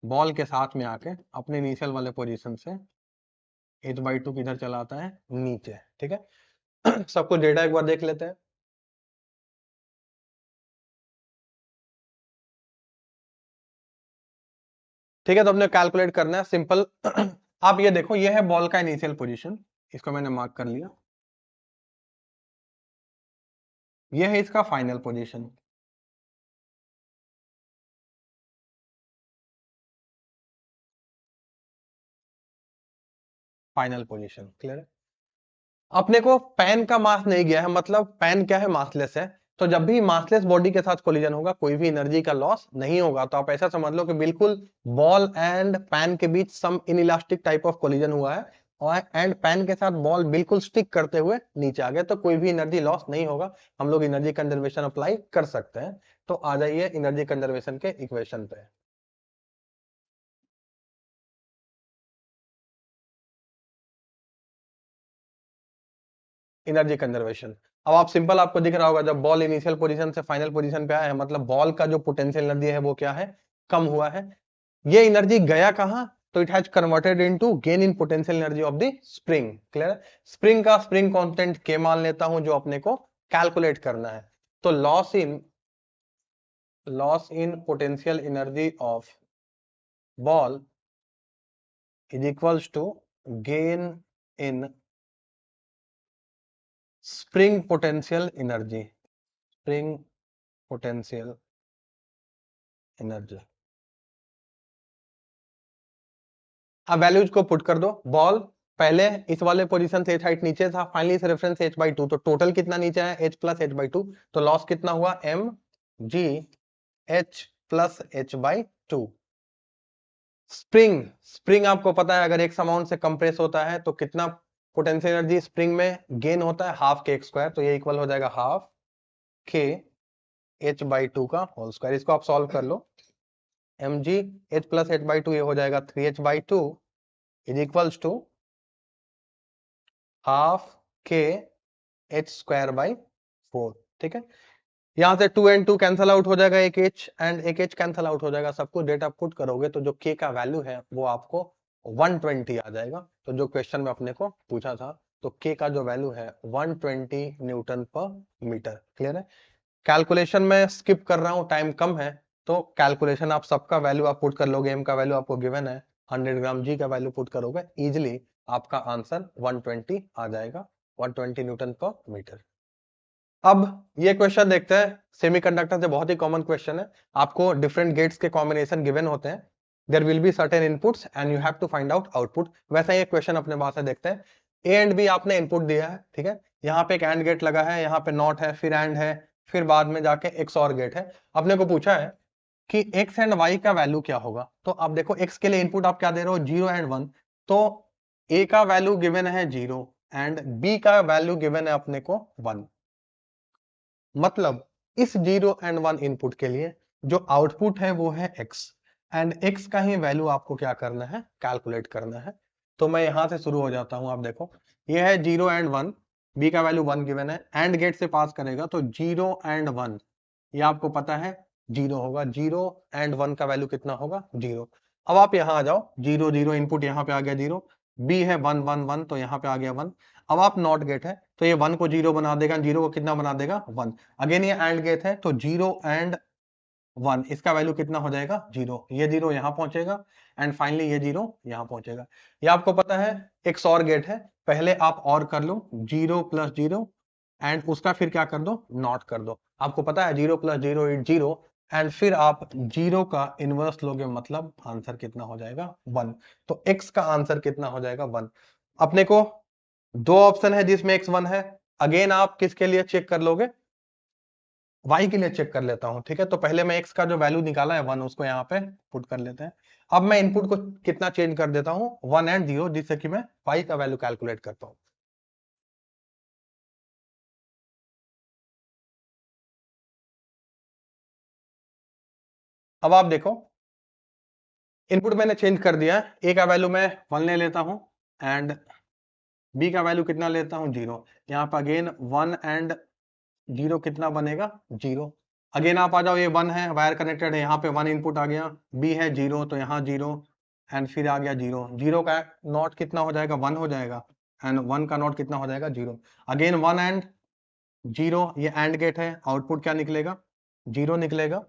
बॉल के साथ में आके अपने इनिशियल वाले पोजीशन से h बाई 2 किधर चला आता है, नीचे। ठीक है। सबको डेटा एक बार देख लेते हैं। ठीक है, तो अपने कैलकुलेट करना है सिंपल। आप ये देखो, ये है बॉल का इनिशियल पोजीशन, इसको मैंने मार्क कर लिया। ये है इसका final position. Final position clear है। अपने को पैन का मास नहीं गया है, मतलब पैन क्या है, मासलेस है, तो जब भी मासलेस बॉडी के साथ कोलिजन होगा कोई भी एनर्जी का लॉस नहीं होगा। तो आप ऐसा समझ लो कि बिल्कुल बॉल एंड पैन के बीच सम इनइलास्टिक टाइप ऑफ कोलिजन हुआ है और एंड पैन के साथ बॉल बिल्कुल स्टिक करते हुए नीचे आ गया, तो कोई भी एनर्जी लॉस नहीं होगा। हम लोग एनर्जी कंजर्वेशन अप्लाई कर सकते हैं। तो आ जाइए एनर्जी कंजर्वेशन के इक्वेशन पे। एनर्जी कंजर्वेशन, अब आप सिंपल, आपको दिख रहा होगा जब बॉल इनिशियल पोजीशन से फाइनल पोजीशन पे आया है, मतलब बॉल का जो पोटेंशियल एनर्जी है वो क्या है, कम हुआ है। ये एनर्जी गया कहां, तो it has converted into gain in potential energy of the spring. Clear. Spring का स्प्रिंग कांस्टेंट के मान लेता हूं जो अपने को कैलकुलेट करना है। तो loss in potential energy of ball is equals to gain in spring potential energy, spring potential energy. अब वैल्यूज को पुट कर दो। बॉल पहले इस वाले पोजीशन से h हाइट नीचे था, फाइनली इस रेफरेंस h/2, तो टोटल कितना नीचे है h प्लस h/2, तो लॉस कितना हुआ m g h plus h/2। Spring आपको पता है अगर एक अमाउंट से कंप्रेस होता है तो कितना पोटेंशियल एनर्जी स्प्रिंग में गेन होता है, हाफ के स्क्वायर, तो ये इक्वल हो जाएगा हाफ के h/2 का होल स्क्वायर। इसको आप सॉल्व कर लो, mg h प्लस h/2 ये हो जाएगा 3h/2 is equals to half k h square by 4। ठीक है, यहां से 2 एंड 2 कैंसल आउट हो जाएगा, एक एच एंड एक एच कैंसल आउट हो जाएगा। सबको डेटा पुट करोगे तो जो के का वैल्यू है वो आपको 120 आ जाएगा। तो जो क्वेश्चन में अपने को पूछा था, तो के का जो वैल्यू है 120 न्यूटन पर मीटर। क्लियर है। कैलकुलेशन में स्किप कर रहा हूं, टाइम कम है, तो कैलकुलेशन आप सबका वैल्यू आप पुट कर लोगे। एम का वैल्यू आपको गिवन है 100 ग्राम, जी का वैल्यू पुट करोगे इजिली आपका आंसर 120 आ जाएगा, 120 न्यूटन पर मीटर। अब ये क्वेश्चन देखते हैं, सेमीकंडक्टर से बहुत ही कॉमन क्वेश्चन है। आपको डिफरेंट गेट्स के कॉम्बिनेशन गिवन होते हैं, there will be certain inputs and you have to find out output. वैसा ये क्वेश्चन अपने पास है, देखते हैं। ए एंड बी आपने इनपुट दिया है, ठीक है, यहाँ पे एक एंड गेट लगा है, यहाँ पे नॉट है, फिर एंड है, फिर बाद में जाके एक्स और गेट है। अपने को पूछा है कि एक्स एंड वाई का वैल्यू क्या होगा। तो आप देखो एक्स के लिए इनपुट आप क्या दे रहे हो, 0 एंड 1, तो ए का वैल्यू गिवन है 0 एंड बी का वैल्यू गिवन है अपने को 1। मतलब इस 0 एंड 1 इनपुट के लिए जो आउटपुट है वो है x एंड x का ही वैल्यू आपको क्या करना है, कैलकुलेट करना है। तो मैं यहां से शुरू हो जाता हूं। आप देखो ये है 0 एंड 1, b का वैल्यू 1 गिवन है, एंड गेट से पास करेगा तो 0 एंड 1 ये आपको पता है 0 होगा, 0 एंड 1 का वैल्यू कितना होगा, 0। अब आप यहां आ जाओ, 0 0 इनपुट यहाँ पे आ गया 0, b है 1 1 1 तो यहाँ पे आ गया 1। अब आप नॉट गेट है तो ये 1 को 0 बना देगा, 0 को कितना बना देगा, 1। अगेन ये एंड गेट है तो 0 एंड 1 इसका वैल्यू कितना हो जाएगा, 0। ये 0 यहाँ पहुंचेगा एंड फाइनली ये 0 यहाँ पहुंचेगा। ये आपको पता है एक और गेट है, पहले आप और कर लो 0 प्लस 0 एंड उसका फिर क्या कर दो, नॉट कर दो। आपको पता है 0 प्लस 0 इज 0 एंड फिर आप 0 का इनवर्स लोगे, मतलब आंसर कितना हो जाएगा, 1। तो x का आंसर कितना हो जाएगा, 1। अपने को दो ऑप्शन है जिसमें x 1 है, अगेन आप किसके लिए चेक कर लोगे, y के लिए चेक कर लेता हूं। ठीक है, तो पहले मैं x का जो वैल्यू निकाला है 1 उसको यहाँ पे पुट कर लेते हैं। अब मैं इनपुट को कितना चेंज कर देता हूं, 1 एंड 0, जिससे कि मैं y का वैल्यू कैलकुलेट कर पाऊं। अब आप देखो इनपुट मैंने चेंज कर दिया है, a का वैल्यू मैं 1 ले लेता हूं एंड b का वैल्यू कितना लेता हूं, 0। यहाँ पे अगेन 1 एंड 0 कितना बनेगा, 0। अगेन आप आ जाओ, ये 1 है, वायर कनेक्टेड है, यहाँ पे 1 इनपुट आ गया, b है 0 तो यहाँ 0 एंड फिर आ गया 0। 0 का नॉट कितना हो जाएगा, 1 हो जाएगा एंड 1 का नॉट कितना हो जाएगा, 0। अगेन 1 एंड 0, ये एंड गेट है, आउटपुट क्या निकलेगा, 0 निकलेगा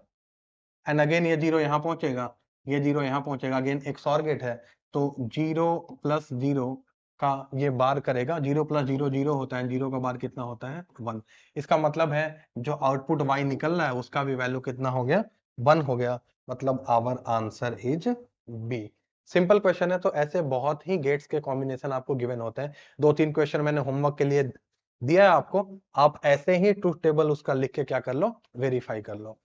एंड अगेन ये 0 यहाँ पहुंचेगा, ये 0 यहाँ पहुंचेगा, अगेन एक और गेट है तो 0 प्लस 0 का ये बार करेगा, 0 प्लस 0 0 होता है, 0 का बार कितना होता है, 1। इसका मतलब है जो आउटपुट y निकल रहा है उसका भी वैल्यू कितना हो गया, 1 हो गया। मतलब our answer is B. Simple question है, तो ऐसे बहुत ही गेट्स के कॉम्बिनेशन आपको गिवन होते हैं। 2-3 क्वेश्चन मैंने होमवर्क के लिए दिया है आपको, आप ऐसे ही ट्रूथ टेबल उसका लिख के क्या कर लो, वेरीफाई कर लो।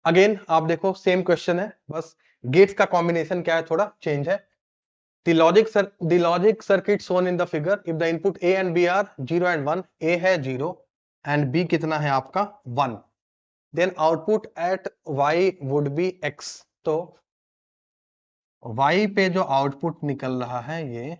अगेन आप देखो सेम क्वेश्चन है, बस गेट्स का कॉम्बिनेशन क्या है, थोड़ा चेंज है। The logic circuit shown in the figure, if the input A and B are 0 and 1, A है 0 and B कितना है आपका 1, then output at Y would be X। तो Y पे जो आउटपुट निकल रहा है ये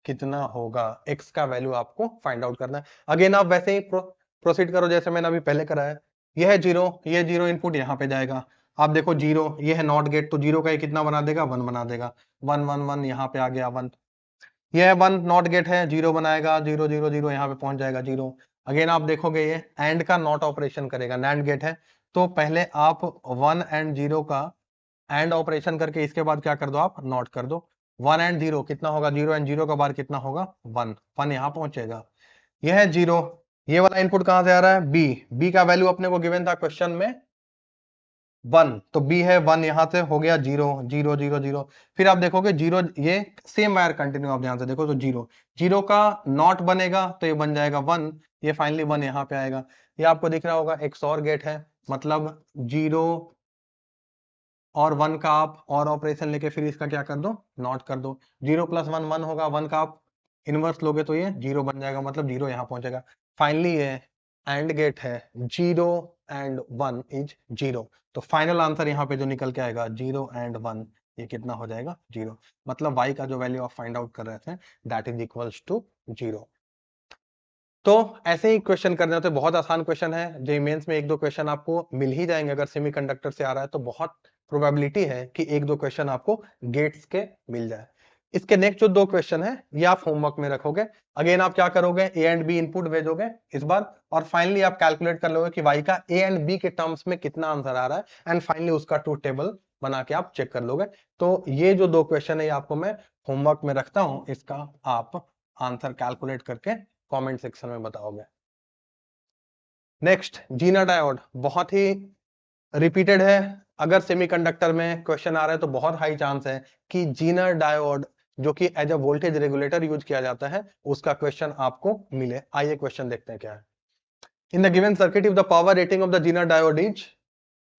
कितना होगा, X का वैल्यू आपको फाइंड आउट करना है। अगेन आप वैसे ही प्रोसीड करो जैसे मैंने अभी पहले कराया। यह है 0, ये 0 इनपुट यहाँ पे जाएगा। आप देखो 0, ये है नॉट गेट, तो 0 का ये कितना बना देगा, 1 बना देगा। 1 1 1 यहाँ पे आ गया 1। ये 1 नॉट गेट है, 0 बनाएगा, 0 0 0 यहाँ पे पहुंच जाएगा 0। अगेन आप देखोगे ये एंड का नॉट ऑपरेशन करेगा, नैंड गेट है, तो पहले आप 1 एंड 0 का एंड ऑपरेशन करके इसके बाद क्या कर दो, आप नॉट कर दो। 1 एंड 0 कितना होगा, 0 एंड 0 का बार कितना होगा, 1। 1 यहाँ पहुंचेगा। यह है 0, ये वाला इनपुट कहां से आ रहा है, बी। बी का वैल्यू अपने को गिवन था क्वेश्चन में 1, तो बी है 1, यहां से हो गया 0 0 0 0। फिर आप देखोगे 0, ये सेम वायर कंटिन्यू, आप ध्यान से देखो तो 0 0 का नॉट बनेगा तो ये बन जाएगा 1, ये फाइनली 1 यहाँ पे आएगा। ये आपको दिख रहा होगा एक और गेट है, मतलब 0 और 1 का आप और ऑपरेशन लेके फिर इसका क्या कर दो, नॉट कर दो। 0 प्लस 1 1 होगा, 1 का आप इनवर्स लोगे तो ये 0 बन जाएगा, मतलब 0 यहाँ पहुंचेगा। फाइनली ये एंड गेट है, 0 एंड 1 इज 0, तो फाइनल आंसर यहाँ पे जो निकल के आएगा 0 एंड 1, ये कितना हो जाएगा, 0। मतलब y का जो वैल्यू आप फाइंड आउट कर रहे थे दैट इज इक्वल्स टू 0। तो ऐसे ही क्वेश्चन करने होते, बहुत आसान क्वेश्चन है, जेईई मेंस में एक दो क्वेश्चन आपको मिल ही जाएंगे। अगर सेमीकंडक्टर से आ रहा है तो बहुत प्रोबेबिलिटी है कि एक दो क्वेश्चन आपको गेट्स के मिल जाए। इसके नेक्स्ट जो दो क्वेश्चन है ये आप होमवर्क में रखोगे। अगेन आप क्या करोगे, ए एंड बी इनपुट भेजोगे इस बार, और फाइनली आप कैलकुलेट कर लोगे कि वाई का ए एंड बी के टर्म्स में कितना आंसर आ रहा है, एंड फाइनली उसका ट्रूथ टेबल बना के आप चेक कर लोगे। तो ये जो दो क्वेश्चन है ये आपको मैं होमवर्क में रखता हूं, इसका आप आंसर कैलकुलेट करके कमेंट सेक्शन में बताओगे। नेक्स्ट जीना डायोड, बहुत ही रिपीटेड है। अगर सेमीकंडक्टर में क्वेश्चन आ रहा है तो बहुत हाई चांस है कि जीना डायोड जो कि as a voltage regulator use किया जाता है उसका क्वेश्चन आपको मिले। आइए क्वेश्चन देखते हैं क्या है। In the given circuit if the power rating of the zener diode is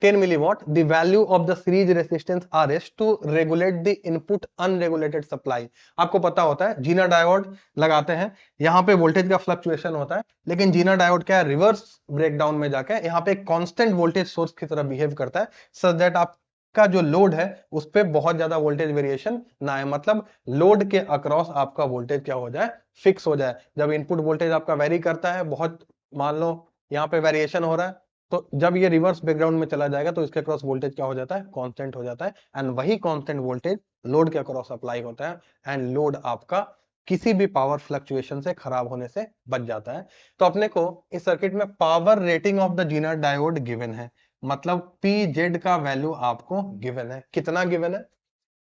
10 milliwatt, the value of the series resistance RS to regulate the input unregulated supply। आपको पता होता है जीना डायोड लगाते हैं, यहाँ पे वोल्टेज का फ्लक्चुएशन होता है, लेकिन जीना डायोड क्या है, रिवर्स ब्रेकडाउन में जाके यहाँ पे कांस्टेंट वोल्टेज सोर्स की तरह बिहेव करता है, सच दैट आपका जो लोड है उस पर बहुत ज्यादा वोल्टेज वेरिएशन ना है, मतलब लोड के अक्रॉस आपका वोल्टेज क्या हो जाए, फिक्स हो जाए। जब इनपुट वोल्टेज आपका वेरी करता है बहुत, मान लो यहाँ पे वेरिएशन हो रहा है, तो जब ये रिवर्स बैकग्राउंड में चला जाएगा तो इसके क्रॉस वोल्टेज क्या हो जाता है, कांस्टेंट हो जाता है, एंड वही कांस्टेंट वोल्टेज लोड के अक्रॉस अप्लाई होता है, एंड लोड आपका किसी भी पावर फ्लक्चुएशन से खराब होने से बच जाता है। तो अपने को इस सर्किट में power rating of the zener diode given है, मतलब पी जेड का वैल्यू आपको गिवन है। कितना गिवन है,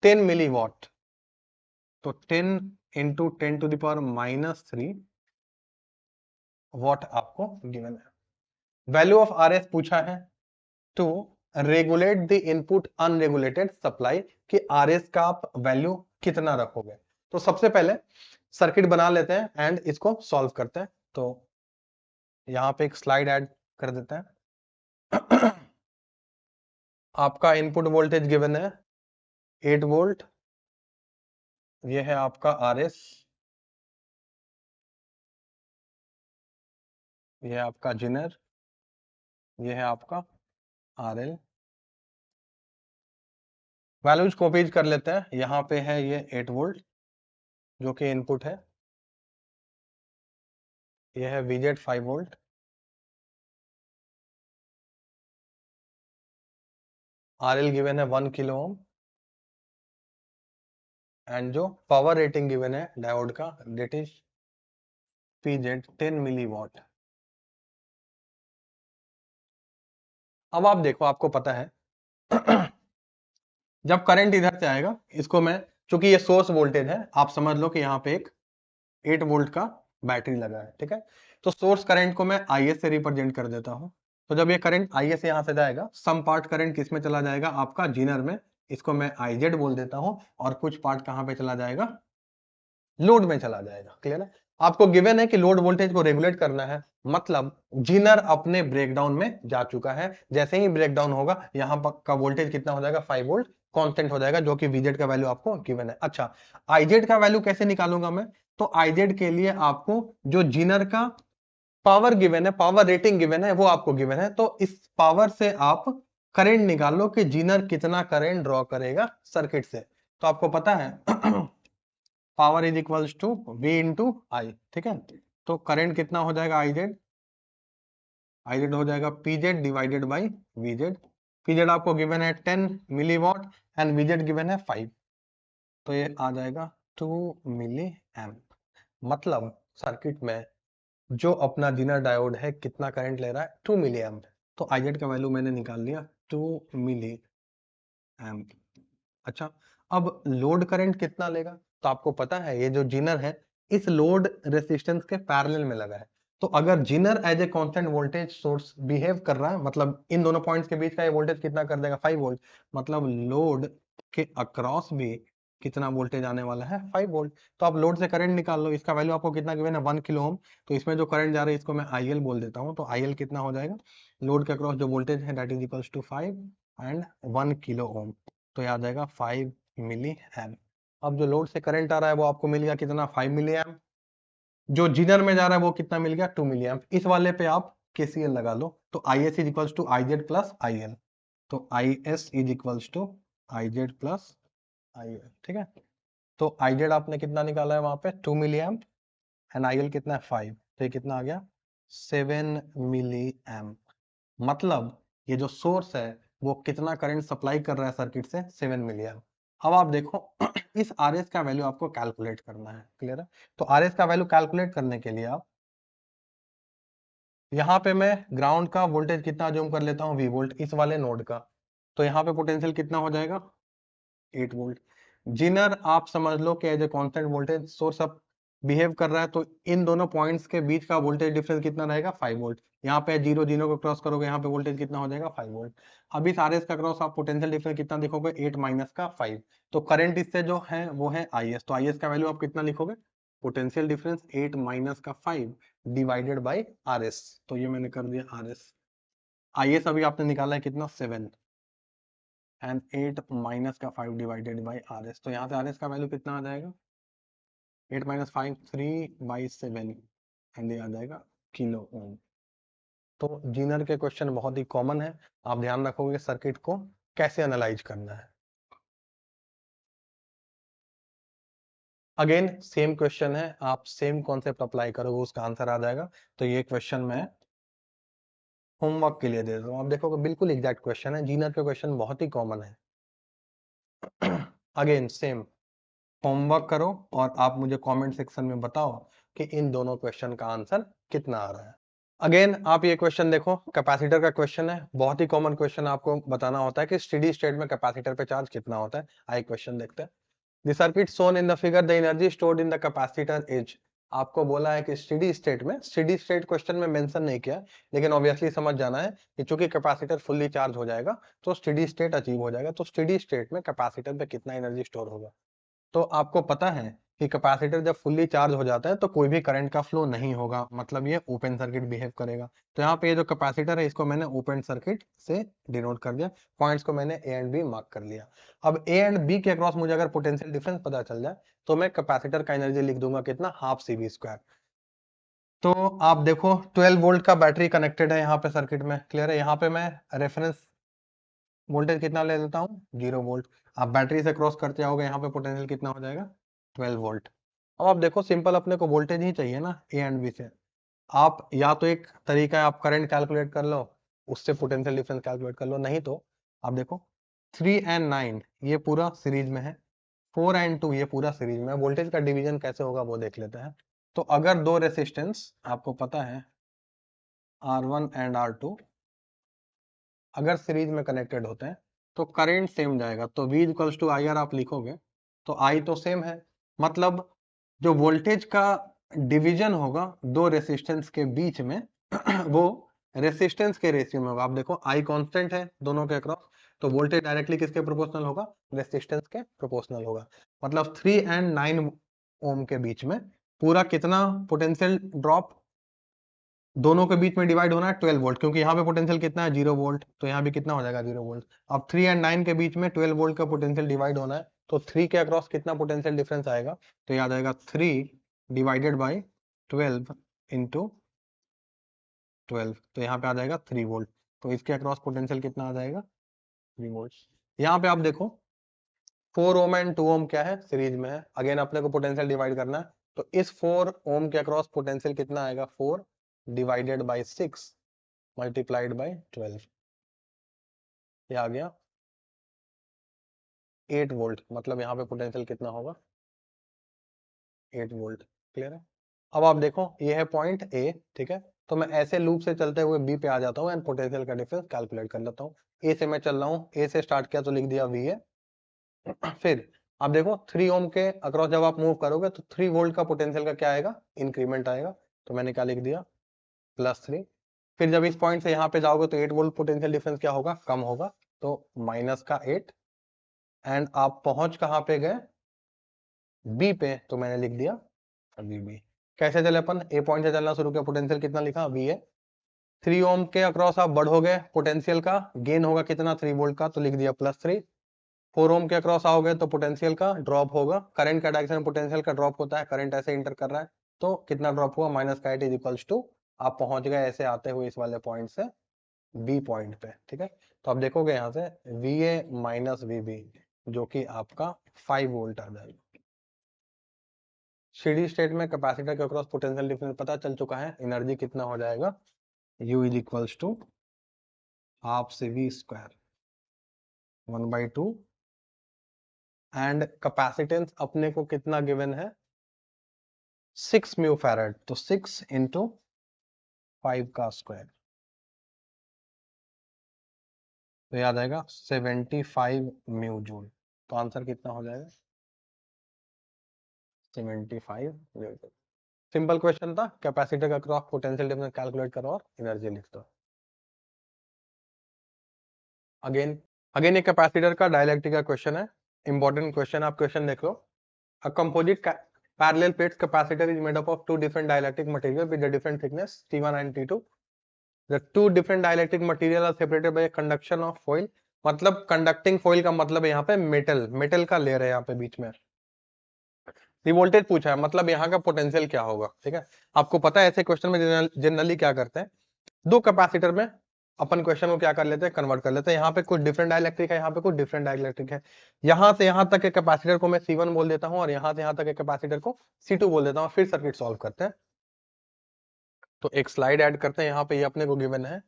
10 मिलीवॉट, तो 10 into 10 to the power -3 watt आपको गिवन है। वैल्यू ऑफ आर एस पूछा है to regulate the input unregulated supply, कि आरएस का आप वैल्यू कितना रखोगे। तो सबसे पहले सर्किट बना लेते हैं एंड इसको सॉल्व करते हैं। तो यहां पे एक स्लाइड ऐड कर देते हैं। आपका इनपुट वोल्टेज गिवन है 8 वोल्ट, ये है आपका आरएस, ये है आपका जिनर, ये है आपका आरएल। वैल्यूज कॉपीज कर लेते हैं, यहां पे है ये 8 वोल्ट जो कि इनपुट है, ये है वीजेड 5 वोल्ट, आरएल गिवन है 1 किलो ओम, एंड जो पावर रेटिंग गिवन है डायोड का दैट इज पीजेड 10 मिलीवॉट। अब आप देखो, आपको पता है जब करंट इधर से आएगा, इसको मैं, चूंकि ये सोर्स वोल्टेज है, आप समझ लो कि यहाँ पे एक 8 वोल्ट का बैटरी लगा है, ठीक है। तो सोर्स करंट को मैं IS से रिप्रेजेंट कर देता हूं। तो जब ये करंट IS यहाँ से जाएगा, सम पार्ट करंट किस में चला जाएगा, आपका जीनर में, इसको मैं IZ बोल देता हूं, और कुछ पार्ट कहां पे चला जाएगा, लोड में चला जाएगा। क्लियर है? आपको गिवन है कि लोड वोल्टेज को रेगुलेट करना है, मतलब जीनर अपने ब्रेकडाउन में जा चुका है। जैसे ही ब्रेकडाउन होगा यहाँ पर का वोल्टेज कितना हो जाएगा, 5 वोल्ट कांस्टेंट हो जाएगा, जो कि Vz का वैल्यू आपको गिवन है। अच्छा, Iz का वैल्यू कैसे निकालूंगा मैं? तो Iz के लिए आपको जो जीनर का पावर गिवन है, पावर रेटिंग गिवन है, वो आपको गिवन है। तो इस पावर से आप करंट निकाल लो कि जीनर कितना करंट ड्रॉ करेगा सर्किट से। तो आपको पता है power is equals to V into I. ठीक है, तो करंट कितना हो जाएगा, आईजेड हो जाएगा PZ divided by VZ. PZ आपको गिवन है 10 मिलीवॉट एंड वीजेड गिवन है 5, तो ये आ जाएगा 2 मिली एम्प। मतलब सर्किट में जो अपना जीनर डायोड है कितना करंट ले रहा है, 2 मिली एम्प। तो आईजेड का वैल्यू मैंने निकाल लिया 2 मिली एम्प। अच्छा, अब लोड करंट कितना लेगा? तो आपको पता है ये जो जीनर है इस लोड रेसिस्टेंस के पैरेलल में लगा है। तो अगर zener as a constant voltage source behave कर रहा है, मतलब इन दोनों पॉइंट्स के बीच का ये वोल्टेज कितना कर देगा, 5 वोल्ट। मतलब लोड के अक्रॉस भी कितना वोल्टेज आने वाला है, 5 वोल्ट। तो आप लोड से करंट निकाल लो, इसका वैल्यू आपको कितना गिवन है, 1 किलो ओम। तो इसमें जो करंट जा रहा है इसको मैं IL बोल देता हूँ। तो IL कितना हो जाएगा, लोड के अक्रॉस जो वोल्टेज है that is equals to 5 and 1 kilo ohm. तो याद आएगा 5 मिली एम्प। अब जो लोड से करंट आ रहा है वो आपको मिल गया कितना, 5 मिली एम्प। जो जीनर में जा रहा है वो कितना मिल गया, 2 मिली एम्प। इस वाले पे आप KCL लगा लो। तो IS is equals to IZ plus IL। तो IS is equals to IZ plus IL। ठीक है, तो IZ आपने कितना निकाला है वहां पे, 2 मिली एम्प एंड IL कितना है, 5। तो ये कितना आ गया, 7 मिली एम्प। मतलब ये जो सोर्स है वो कितना करंट सप्लाई कर रहा है सर्किट से, 7 मिली एम्प। अब आप देखो इस RS का वैल्यू आपको कैलकुलेट करना है। क्लियर है? तो RS का वैल्यू कैलकुलेट करने के लिए आप यहाँ पे मैं ग्राउंड का वोल्टेज कितना जूम कर लेता हूँ, V वोल्ट इस वाले नोड का। तो यहाँ पे पोटेंशियल कितना हो जाएगा, 8 वोल्ट। जिनर आप समझ लो कि as a constant voltage source अब बिहेव कर रहा है, तो इन दोनों पॉइंट्स के बीच का वोल्टेज डिफरेंस कितना रहेगा, 5 वोल्ट। यहाँ पे जीरो जीरो को क्रॉस करोगे, यहाँ पे वोल्टेज कितना हो जाएगा, 5 वोल्ट। अब इस RS का क्रॉस आप पोटेंशियल डिफरेंस कितना देखोगे, 8 माइनस का 5। तो करंट इससे जो है वो है IS। तो IS का वैल्यू आप कितना लिखोगे, पोटेंशियल डिफरेंस 8 माइनस का 5 डिवाइडेड बाई RS। तो ये मैंने कर दिया RS। IS अभी आपने निकाला है कितना, 7 एंड 8 माइनस का 5 डिवाइडेड बाई RS। तो यहाँ से RS का वैल्यू कितना आ जाएगा, 8 माइनस 5 3/7 एंड ये आ जाएगा किलो ओम। तो जीनर के क्वेश्चन बहुत ही कॉमन है, आप ध्यान रखोगे सर्किट को कैसे एनालाइज करना है। अगेन सेम क्वेश्चन है, आप सेम कॉन्सेप्ट अप्लाई करोगे उसका आंसर आ जाएगा। तो ये क्वेश्चन मैं होमवर्क के लिए दे देता हूँ, आप देखोगे बिल्कुल एग्जैक्ट क्वेश्चन है। जीनर के क्वेश्चन बहुत ही कॉमन है। अगेन सेम होमवर्क करो और आप मुझे कमेंट सेक्शन में बताओ कि इन दोनों क्वेश्चन का आंसर कितना आ रहा है। अगेन आप ये क्वेश्चन देखो, कैपेसिटर का क्वेश्चन है, बहुत ही कॉमन क्वेश्चन। आपको बताना होता है कि स्टेडी स्टेट में कैपेसिटर पे चार्ज कितना होता है। आइए क्वेश्चन देखते हैं। The circuit shown in the figure, the energy stored in the capacitor is. आपको बोला है कि स्टेडी स्टेट में, स्टेडी स्टेट क्वेश्चन में मेंशन नहीं किया, लेकिन ऑब्वियसली समझ जाना है कि चूंकि कैपेसिटर फुल्ली चार्ज हो जाएगा तो स्टेडी स्टेट अचीव हो जाएगा। तो स्टेडी स्टेट में कैपेसिटर पे कितना एनर्जी स्टोर होगा। तो आपको पता है कि कैपेसिटर जब फुल्ली चार्ज हो जाता है तो कोई भी करंट का फ्लो नहीं होगा, मतलब ये ओपन सर्किट बिहेव करेगा। तो यहाँ पे ये जो कैपेसिटर है इसको मैंने ओपन सर्किट से डिनोट कर दिया, पॉइंट्स को मैंने A एंड B मार्क कर लिया। अब A एंड B के अक्रॉस मुझे अगर पोटेंशियल डिफरेंस पता चल जाए तो मैं कैपेसिटर का एनर्जी लिख दूंगा कितना, हाफ CV²। तो आप देखो 12 वोल्ट का बैटरी कनेक्टेड है यहाँ पे सर्किट में। क्लियर है? यहाँ पे मैं रेफरेंस वोल्टेज कितना ले लेता हूँ, 0 वोल्ट। आप बैटरी से क्रॉस करते जाओगे, यहाँ पे पोटेंशियल कितना हो जाएगा, 12 वोल्ट। अब आप देखो सिंपल अपने को वोल्टेज ही चाहिए ना A एंड B से। आप या तो एक तरीका है आप करंट कैलकुलेट कर लो, उससे पोटेंशियल डिफरेंस कैलकुलेट कर लो, नहीं तो आप देखो 3 एंड 9 ये पूरा सीरीज में है, 4 एंड 2 ये पूरा सीरीज में है। वोल्टेज का डिवीजन कैसे होगा वो देख लेते हैं। तो अगर दो रेसिस्टेंस आपको पता है R1 एंड R2 अगर सीरीज में कनेक्टेड होते हैं तो करंट सेम जाएगा। तो V इक्वल्स टू IR आप लिखोगे तो I तो सेम है, मतलब जो वोल्टेज का डिवीजन होगा दो रेसिस्टेंस के बीच में वो रेसिस्टेंस के रेशियो में होगा। आप देखो I कांस्टेंट है दोनों के अक्रॉस, तो वोल्टेज डायरेक्टली किसके प्रोपोर्शनल होगा, रेसिस्टेंस के प्रोपोर्शनल होगा। मतलब 3 एंड 9 ओम के बीच में पूरा कितना पोटेंशियल ड्रॉप दोनों के बीच में डिवाइड होना है 12 वोल्ट, क्योंकि यहाँ पे पोटेंशियल कितना है 0 वोल्ट, तो यहाँ भी कितना हो जाएगा 0 वोल्ट। अब 3 एंड 9 के बीच में 12 वोल्ट का पोटेंशियल डिवाइड होना है, तो 3 के अक्रॉस कितना पोटेंशियल डिफरेंस आएगा, तो याद आएगा 3 डिवाइडेड बाई 12 इंटू 12, तो यहाँ पे आ जाएगा 3 वोल्ट। तो इसके अक्रॉस पोटेंशियल कितना आ जाएगा 3 वोल्ट। यहाँ पे आप देखो 4 ओम एंड 2 ओम क्या है सीरीज में है, अगेन अपने को पोटेंशियल डिवाइड करना है, तो इस 4 ओम के अक्रॉस पोटेंशियल कितना आएगा 4 डिवाइडेड बाई 6 मल्टीप्लाइड बाई 12, ये आ गया 8 वोल्ट, मतलब यहाँ पे पोटेंशियल कितना होगा 8 वोल्ट। क्लियर है। अब आप देखो ये है पॉइंट ए, ठीक है, तो मैं ऐसे लूप से चलते हुए बी पे आ जाता हूँ एंड पोटेंशियल का डिफरेंस कैलकुलेट कर लेता हूँ। ए से मैं चल रहा हूँ, ए से स्टार्ट किया तो लिख दिया वी ए। फिर आप देखो 3 ओम के अक्रॉस जब आप मूव करोगे तो 3 वोल्ट का पोटेंशियल का क्या आएगा इंक्रीमेंट आएगा, तो मैंने क्या लिख दिया +3। फिर जब इस पॉइंट से यहाँ पे जाओगे तो 8 वोल्ट पोटेंशियल डिफरेंस क्या होगा कम होगा, तो -8, एंड आप पहुंच कहाँ पे गए बी पे, तो मैंने लिख दिया बी। कैसे चले अपन, ए पॉइंट से चलना शुरू किया, पोटेंशियल कितना लिखा वी है। 3 ओम के अक्रॉस आप बढ़ोगे पोटेंशियल का गेन होगा कितना 3 वोल्ट का, तो लिख दिया +3। 4 ओम के अक्रॉस आओगे तो पोटेंशियल का ड्रॉप होगा, करंट का डायरेक्शन पोटेंशियल का ड्रॉप होता है, करंट ऐसे इंटर कर रहा है, तो कितना ड्रॉप हुआ -8 इज इक्वल्स टू, आप पहुंच गए ऐसे आते हुए इस वाले पॉइंट से बी पॉइंट पे, ठीक है। तो आप देखोगे यहाँ से V A minus V B, जो कि आपका 5 वोल्ट आ जाएगा। स्टेडी स्टेट में कैपेसिटर के अक्रॉस पोटेंशियल डिफरेंस पता चल चुका है, एनर्जी कितना हो जाएगा U is equals to half C V square 1/2, and capacitance अपने को कितना गिवन है 6 म्यू फैराड, तो 6 इंटू 5 का स्क्वायर, तो याद आएगा 75 म्यू जूल, तो आंसर कितना हो जाएगा 75 म्यू जूल। सिंपल क्वेश्चन था, कैपेसिटर का क्रॉस पोटेंशियल डिफरेंस कैलकुलेट करो और एनर्जी लिख दो। अगेन अगेन ये कैपेसिटर का डायलेक्ट्रिक का क्वेश्चन है, इंपॉर्टेंट क्वेश्चन, आप क्वेश्चन देख लो। A composite parallel plate capacitor is made up of two different dielectric material with a different thickness T1 and T2. The two different dielectric material are separated by a conduction of foil. मतलब conducting foil का मतलब है यहाँ पे metal, metal का layer है यहाँ पे बीच में। वोल्टेज पूछा है, मतलब यहाँ का पोटेंशियल क्या होगा, ठीक है। आपको पता है ऐसे क्वेश्चन में जनरली क्या करते हैं, दो कैपेसिटर में अपन क्वेश्चन को क्या कर लेते हैं कन्वर्ट कर लेते हैं, यहाँ पे कुछ डिफरेंट डाइलेक्ट्रिक है, यहाँ पे कुछ डिफरेंट डाइलेक्ट्रिक है, यहाँ से यहाँ तक के कैपेसिटर को मैं C1 बोल देता हूँ और यहाँ से यहाँ तक के कैपेसिटर को C2 बोल देता हूँ, फिर सर्किट सॉल्व करते हैं। तो एक स्लाइड ऐड करते हैं, यहाँ पे ये अपने को गिवन है,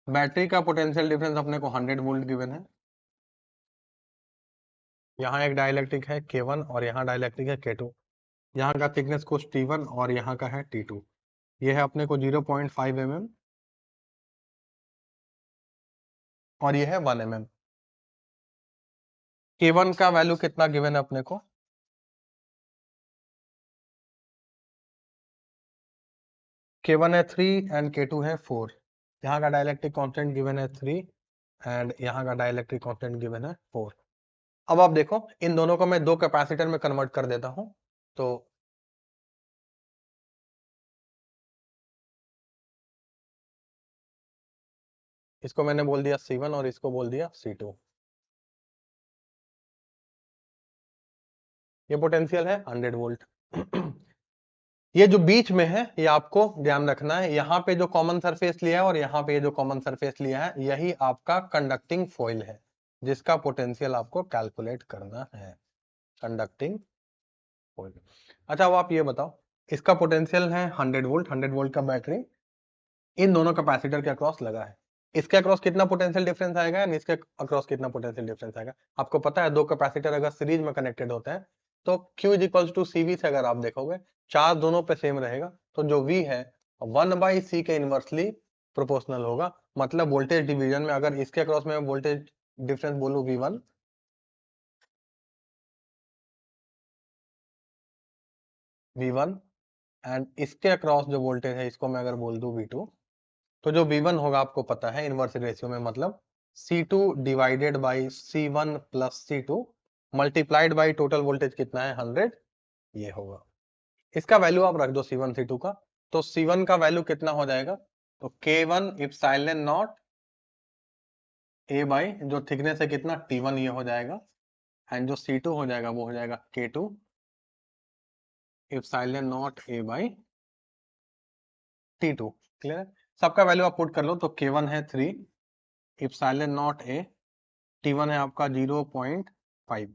बैटरी का पोटेंशियल डिफरेंस अपने को 100 वोल्ट गिवन है, यहाँ एक डाइलेक्ट्रिक है K1 और यहाँ डाइलेक्ट्रिक है K2, यहाँ का थिकनेस कुछ T1 और यहाँ का है T2, ये है अपने को 0.5 mm और ये है 1 mm। K1 का वैल्यू कितना गिवन है अपने को, K1 है 3 एंड K2 है 4, यहाँ का डाइलेक्ट्रिक कांस्टेंट गिवन है 3 एंड यहाँ का डाइलेक्ट्रिक कांस्टेंट गिवन है 4। अब आप देखो इन दोनों को मैं दो कैपेसिटर में कन्वर्ट कर देता हूं, तो इसको मैंने बोल दिया C1 और इसको बोल दिया C2। ये पोटेंशियल है 100 वोल्ट। ये जो बीच में है ये आपको ध्यान रखना है, यहाँ पे जो कॉमन सरफेस लिया है और यहाँ पे जो कॉमन सरफेस लिया है यही आपका कंडक्टिंग फॉइल है, जिसका पोटेंशियल आपको कैलकुलेट करना है, कंडक्टिंग फॉइल। अच्छा अब आप ये बताओ, इसका पोटेंशियल है 100 वोल्ट, 100 वोल्ट का बैटरी इन दोनों कैपेसिटर के अक्रॉस लगा है, इसके अक्रॉस कितना पोटेंशियल डिफरेंस आएगा एंड इसके अक्रॉस कितना पोटेंशियल डिफरेंस आएगा। आपको पता है दो कैपेसिटर अगर सीरीज में कनेक्टेड होते हैं तो Q is equals to CV से अगर आप देखोगे चार्ज दोनों पे सेम रहेगा, तो जो V है 1/C के इनवर्सली प्रोपोर्शनल होगा, मतलब वोल्टेज डिवीजन में अगर इसके अक्रॉस में वोल्टेज डिफरेंस बोलूं V1, V1 एंड इसके अक्रॉस जो वोल्टेज है इसको मैं अगर बोल दूं V2, तो जो V1 होगा आपको पता है इनवर्स रेशियो में, मतलब C2 divided by C1 plus C2 multiplied by total voltage कितना है 100, ये होगा। इसका वैल्यू आप रख दो C1 C2 का, तो C1 का वैल्यू कितना हो जाएगा, तो K1 epsilon not A by जो थिकनेस है कितना T1 ये हो जाएगा, एंड जो C2 हो जाएगा वो हो जाएगा K2 epsilon not A by T2। Clear है? सबका वैल्यू आप पुट कर लो, तो K1 है 3 इप्सिलॉन नॉट A, T1 है आपका 0.5,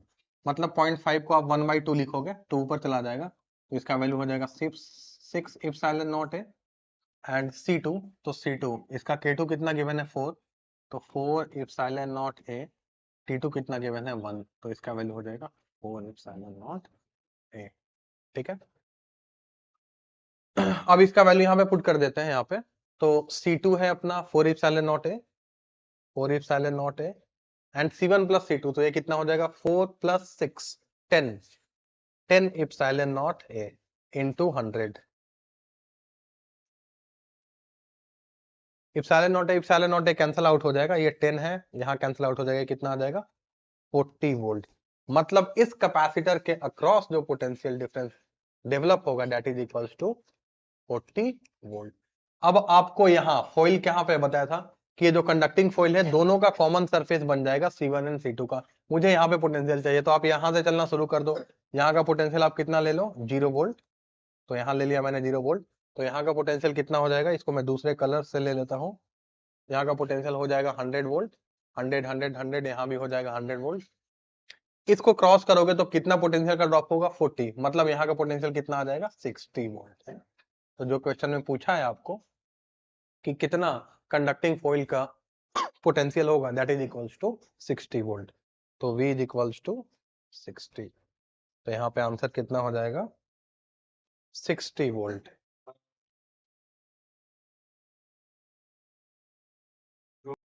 मतलब 0.5 को आप 1/2 लिखोगे तो ऊपर चला जाएगा, तो इसका वैल्यू हो जाएगा 6 epsilon not A and C2, तो C2 इसका K2 कितना गिवन है 4, तो 4 इप्सिलॉन नॉट A, T2 कितना गिवन है 1, तो इसका वैल्यू हो जाएगा 4 इप्सिलॉन नॉट A। ठीक है, अब इसका वैल्यू यहाँ पे पुट कर देते हैं यहाँ पे, तो C2 है अपना 4 epsilon not A, 4 epsilon not A and C1 plus C2, तो ये कितना हो जाएगा 4 plus 6 10 epsilon not A into 100। Epsilon not A cancel out हो जाएगा, ये 10 है यहाँ कैंसिल आउट हो जाएगा, कितना आ जाएगा 40 वोल्ट। मतलब इस कैपेसिटर के अक्रॉस जो पोटेंशियल डिफरेंस डेवलप होगा that is equals to 40 volt. अब आपको यहाँ फॉइल कहाँ पे बताया था कि ये जो कंडक्टिंग फॉइल है दोनों का कॉमन सरफेस बन जाएगा C1 एंड C2 का। मुझे यहाँ पे पोटेंशियल चाहिए, तो आप यहाँ से चलना शुरू कर दो। यहाँ का पोटेंशियल आप कितना ले लो 0 वोल्ट, तो यहाँ ले लिया मैंने 0 वोल्ट, तो यहाँ का पोटेंशियल कितना हो जाएगा, इसको मैं दूसरे कलर से ले लेता हूँ। यहाँ का पोटेंशियल हो जाएगा 100 वोल्ट, 100 100 100, यहाँ भी हो जाएगा 100 वोल्ट। इसको क्रॉस करोगे तो कितना पोटेंशियल का ड्रॉप होगा 40, मतलब यहाँ का पोटेंशियल कितना आ जाएगा 60 वोल्ट है। तो जो क्वेश्चन में पूछा है आपको कि कितना कंडक्टिंग फॉइल का पोटेंशियल होगा that is equals to 60 volt, तो V इज इक्वल्स टू 60, तो यहाँ पे आंसर कितना हो जाएगा 60 वोल्ट।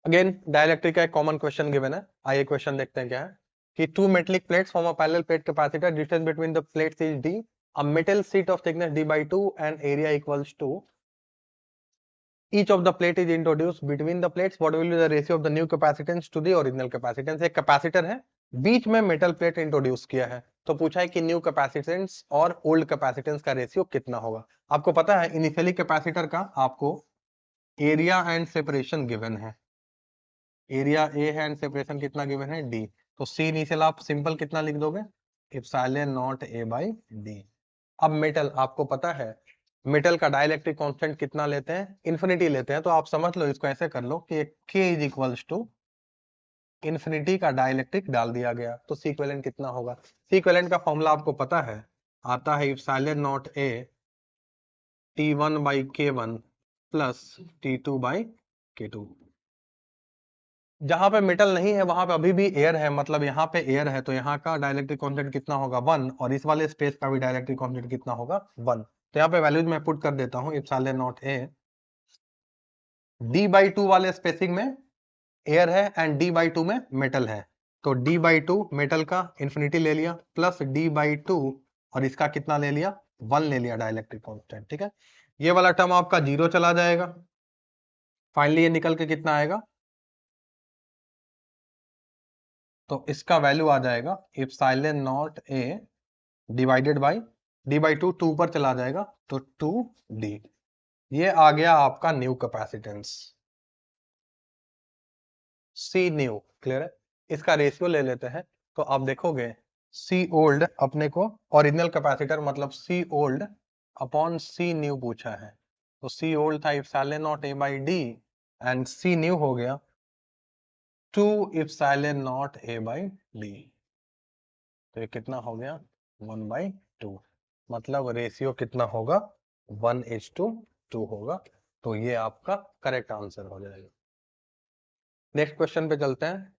अगेन डाइलेक्ट्रिक का एक कॉमन क्वेश्चन गिवन है, आइए क्वेश्चन देखते हैं क्या है कि two metallic plates form a parallel plate capacitor, distance between the plates is d, a metal sheet of thickness d/2 and area equals to each of the plate is introduced between the plates, what will be the ratio of the new capacitance to the original capacitance। एक capacitor है, बीच में metal plate introduce किया है, तो पूछा है कि new capacitance और ओल्ड कैपेसिटेंस का रेशियो कितना होगा। आपको पता है इनिशियली कैपेसिटर का आपको एरिया एंड सेपरेशन गिवन है, एरिया ए है एंड सेपरेशन कितना गिवन है d, तो C इनिशियल आप सिंपल कितना लिख दोगे epsilon not A by d। अब मेटल आपको पता है मेटल का डाइलेक्ट्रिक कांस्टेंट कितना लेते हैं, इन्फिनिटी लेते हैं, तो आप समझ लो इसको ऐसे कर लो कि K is equals to infinity का डाइलेक्ट्रिक डाल दिया गया, तो C इक्विवेलेंट कितना होगा। C इक्विवेलेंट का फॉर्मूला आपको पता है, आता है epsilon not A T1 by K1 plus T2 by K2। जहां पे मेटल नहीं है वहां पे अभी भी एयर है, मतलब यहाँ पे एयर है, तो यहाँ का डाइलेक्ट्रिक कांस्टेंट कितना होगा 1, और इस वाले स्पेस का भी डाइलेक्ट्रिक कांस्टेंट कितना होगा 1। तो यहाँ पे वैल्यूज मैं पुट कर देता हूँ इप्सिलॉन नॉट A d/2 वाले स्पेसिंग में एयर है एंड d/2 में मेटल है, तो d/2 मेटल का इंफिनिटी ले लिया प्लस d/2 और इसका कितना ले लिया 1 ले लिया डाइलेक्ट्रिक कांस्टेंट। ठीक है, ये वाला टर्म आपका 0 चला जाएगा, फाइनली ये निकल के कितना आएगा, तो इसका वैल्यू आ जाएगा epsilon not A divided by d/2, 2 ऊपर चला जाएगा तो 2d, ये आ गया आपका new capacitance C new. Clear है, इसका रेशियो ले लेते हैं, तो आप देखोगे C ओल्ड अपने को ओरिजिनल कैपेसिटर मतलब C old upon C new पूछा है, तो C ओल्ड था epsilon not A by d and C new हो गया 2 epsilon not A by d, तो ये कितना हो गया 1/2, मतलब रेशियो कितना होगा 1:2 होगा, तो ये आपका करेक्ट आंसर हो जाएगा। नेक्स्ट क्वेश्चन पे चलते हैं।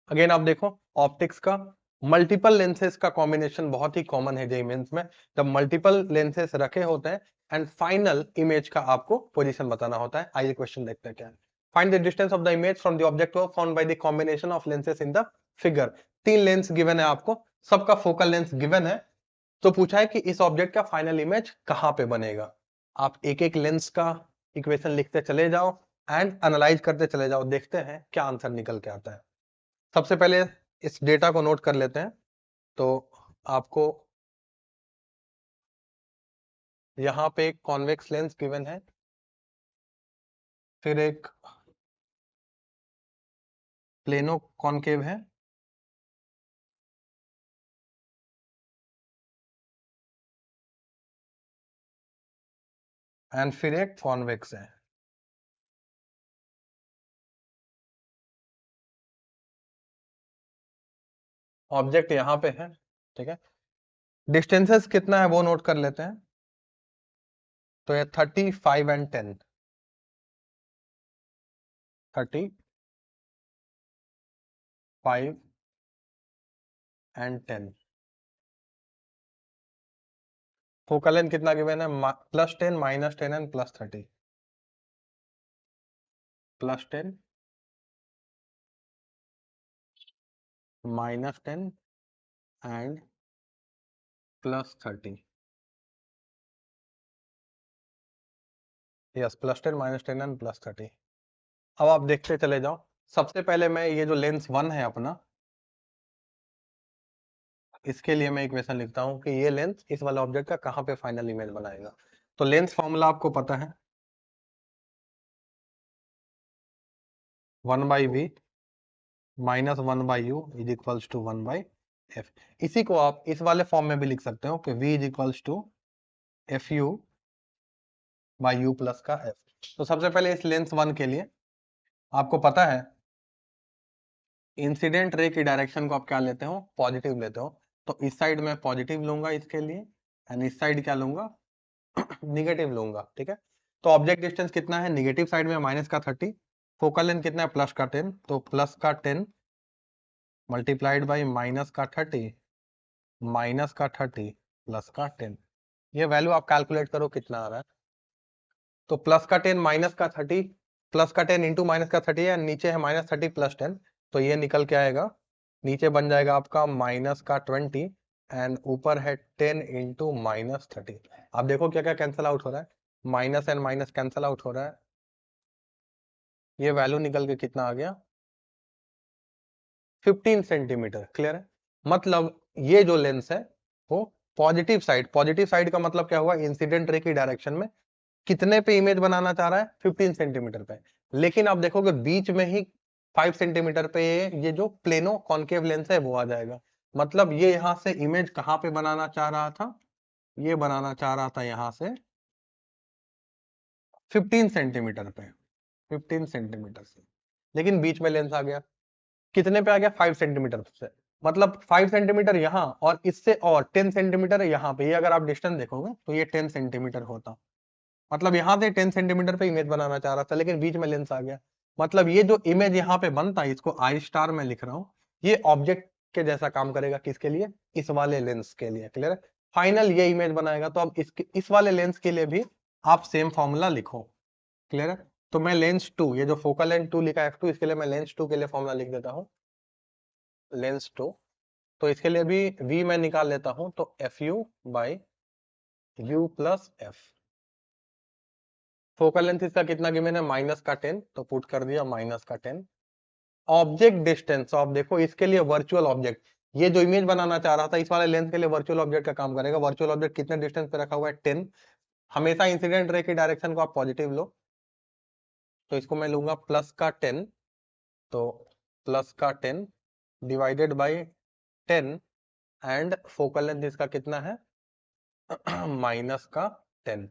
अगेन आप देखो ऑप्टिक्स का मल्टीपल लेंसेज का कॉम्बिनेशन बहुत ही कॉमन है जेईई मेंस में, जब मल्टीपल लेंसेज रखे होते हैं एंड फाइनल इमेज का आपको पोजीशन बताना होता है। आइए क्वेश्चन देखते हैं क्या है। Find the distance of the image from the object found by the combination of lenses in the figure. 3 lens given है आपको, सबका फोकल लेंथ गिवन है, तो पूछा है कि इस ऑब्जेक्ट का फाइनल इमेज कहां पे बनेगा। आप एक एक लेंस का इक्वेशन लिखते चले जाओ एंड एनालाइज करते चले जाओ, देखते हैं क्या आंसर निकल के आता है। सबसे पहले इस डेटा को नोट कर लेते हैं। तो आपको यहाँ पे एक कॉन्वेक्स लेंस गिवन है, फिर एक प्लेनो कॉनकेव है, एंड फिर एक कॉन्वेक्स है। ऑब्जेक्ट यहाँ पे है, ठीक है। डिस्टेंसेस कितना है वो नोट कर लेते हैं। तो ये 35 एंड 10, 35 एंड 10। फोकल लेंथ कितना गिवन है, +10 -10 एंड +30, +10 -10 एंड +30। Yes, +10 -10 and +30। अब आप देखते चले जाओ। सबसे पहले मैं ये जो लेंस 1 है अपना, इसके लिए मैं इक्वेशन लिखता हूं कि ये लेंस इस वाले ऑब्जेक्ट का कहां पे फाइनल इमेज बनाएगा। तो लेंस फॉर्मूला आपको पता है, 1/v -1/u is equals to 1/f। इसी को आप इस वाले फॉर्म में भी लिख सकते हो कि v is equals to fu/u plus का f। तो सबसे पहले इस लेंस 1 के लिए आपको पता है इंसिडेंट रे की डायरेक्शन को आप क्या लेते हो, पॉजिटिव लेते हो। तो इस साइड में पॉजिटिव लूंगा इसके लिए, एंड इस साइड क्या लूंगा, निगेटिव लूंगा, ठीक है। तो ऑब्जेक्ट डिस्टेंस कितना है, निगेटिव साइड में -30, फोकल लेंथ कितना है, +10, तो +10 मल्टीप्लाइड बाई -30 -30 ये वैल्यू आप कैलकुलेट करो कितना आ रहा है। तो +10 -30 +10 इंटू -30 है, नीचे है -30 +10, तो ये निकल के आएगा, नीचे बन जाएगा आपका -20 एंड ऊपर है 10 इंटू -30। आप देखो क्या क्या कैंसिल आउट हो रहा है, minus and minus cancel out हो रहा है। ये वैल्यू निकल के कितना आ गया, 15 सेंटीमीटर। क्लियर है। मतलब ये जो लेंस है वो पॉजिटिव साइड का मतलब क्या हुआ, इंसिडेंट रे की डायरेक्शन में कितने पे इमेज बनाना चाह रहा है, 15 सेंटीमीटर पे। लेकिन आप देखोगे बीच में ही 5 सेंटीमीटर पे ये जो प्लेनो कॉनकेव लेंस है वो आ जाएगा। मतलब ये यहां से इमेज कहां पे बनाना चाह रहा था, ये बनाना चाह रहा था यहां से 15 सेंटीमीटर पे, 15 सेंटीमीटर से, लेकिन बीच में लेंस आ गया, कितने पे आ गया, 5 सेंटीमीटर से। मतलब 5 सेंटीमीटर यहाँ और इससे और 10 सेंटीमीटर यहाँ पे, ये अगर आप डिस्टेंस देखोगे तो ये 10 सेंटीमीटर होता। मतलब यहाँ से 10 सेंटीमीटर पे इमेज बनाना चाह रहा था, लेकिन बीच में लेंस आ गया। मतलब ये जो इमेज यहाँ पे बनता है, इसको आई स्टार में लिख रहा हूँ, ये ऑब्जेक्ट के जैसा काम करेगा, किसके लिए, इस वाले लेंस के लिए। क्लियर है। फाइनल ये इमेज बनाएगा। तो अब इस वाले लेंस के लिए भी आप सेम फॉर्मूला लिखो। क्लियर है। तो मैं लेंस 2, ये जो फोकल लेंथ 2 लिखा है f2, इसके लिए मैं लेंस 2 के लिए फॉर्मूला लिख देता हूँ, लेंस 2। तो इसके लिए भी v मैं निकाल लेता हूं, तो fu/u plus f। Focal length इसका कितना गिवन है, -10, तो पुट कर दिया -10। ऑब्जेक्ट डिस्टेंस, आप देखो इसके लिए वर्चुअल ऑब्जेक्ट, ये जो इमेज बनाना चाह रहा था इस वाले लेंस के लिए वर्चुअल ऑब्जेक्ट का काम करेगा। वर्चुअल ऑब्जेक्ट कितने डिस्टेंस पे रखा हुआ है, 10। हमेशा इंसिडेंट रे की डायरेक्शन को आप पॉजिटिव लो, तो इसको मैं लूंगा +10, तो +10 divided by 10, and focal length इसका कितना है, -10।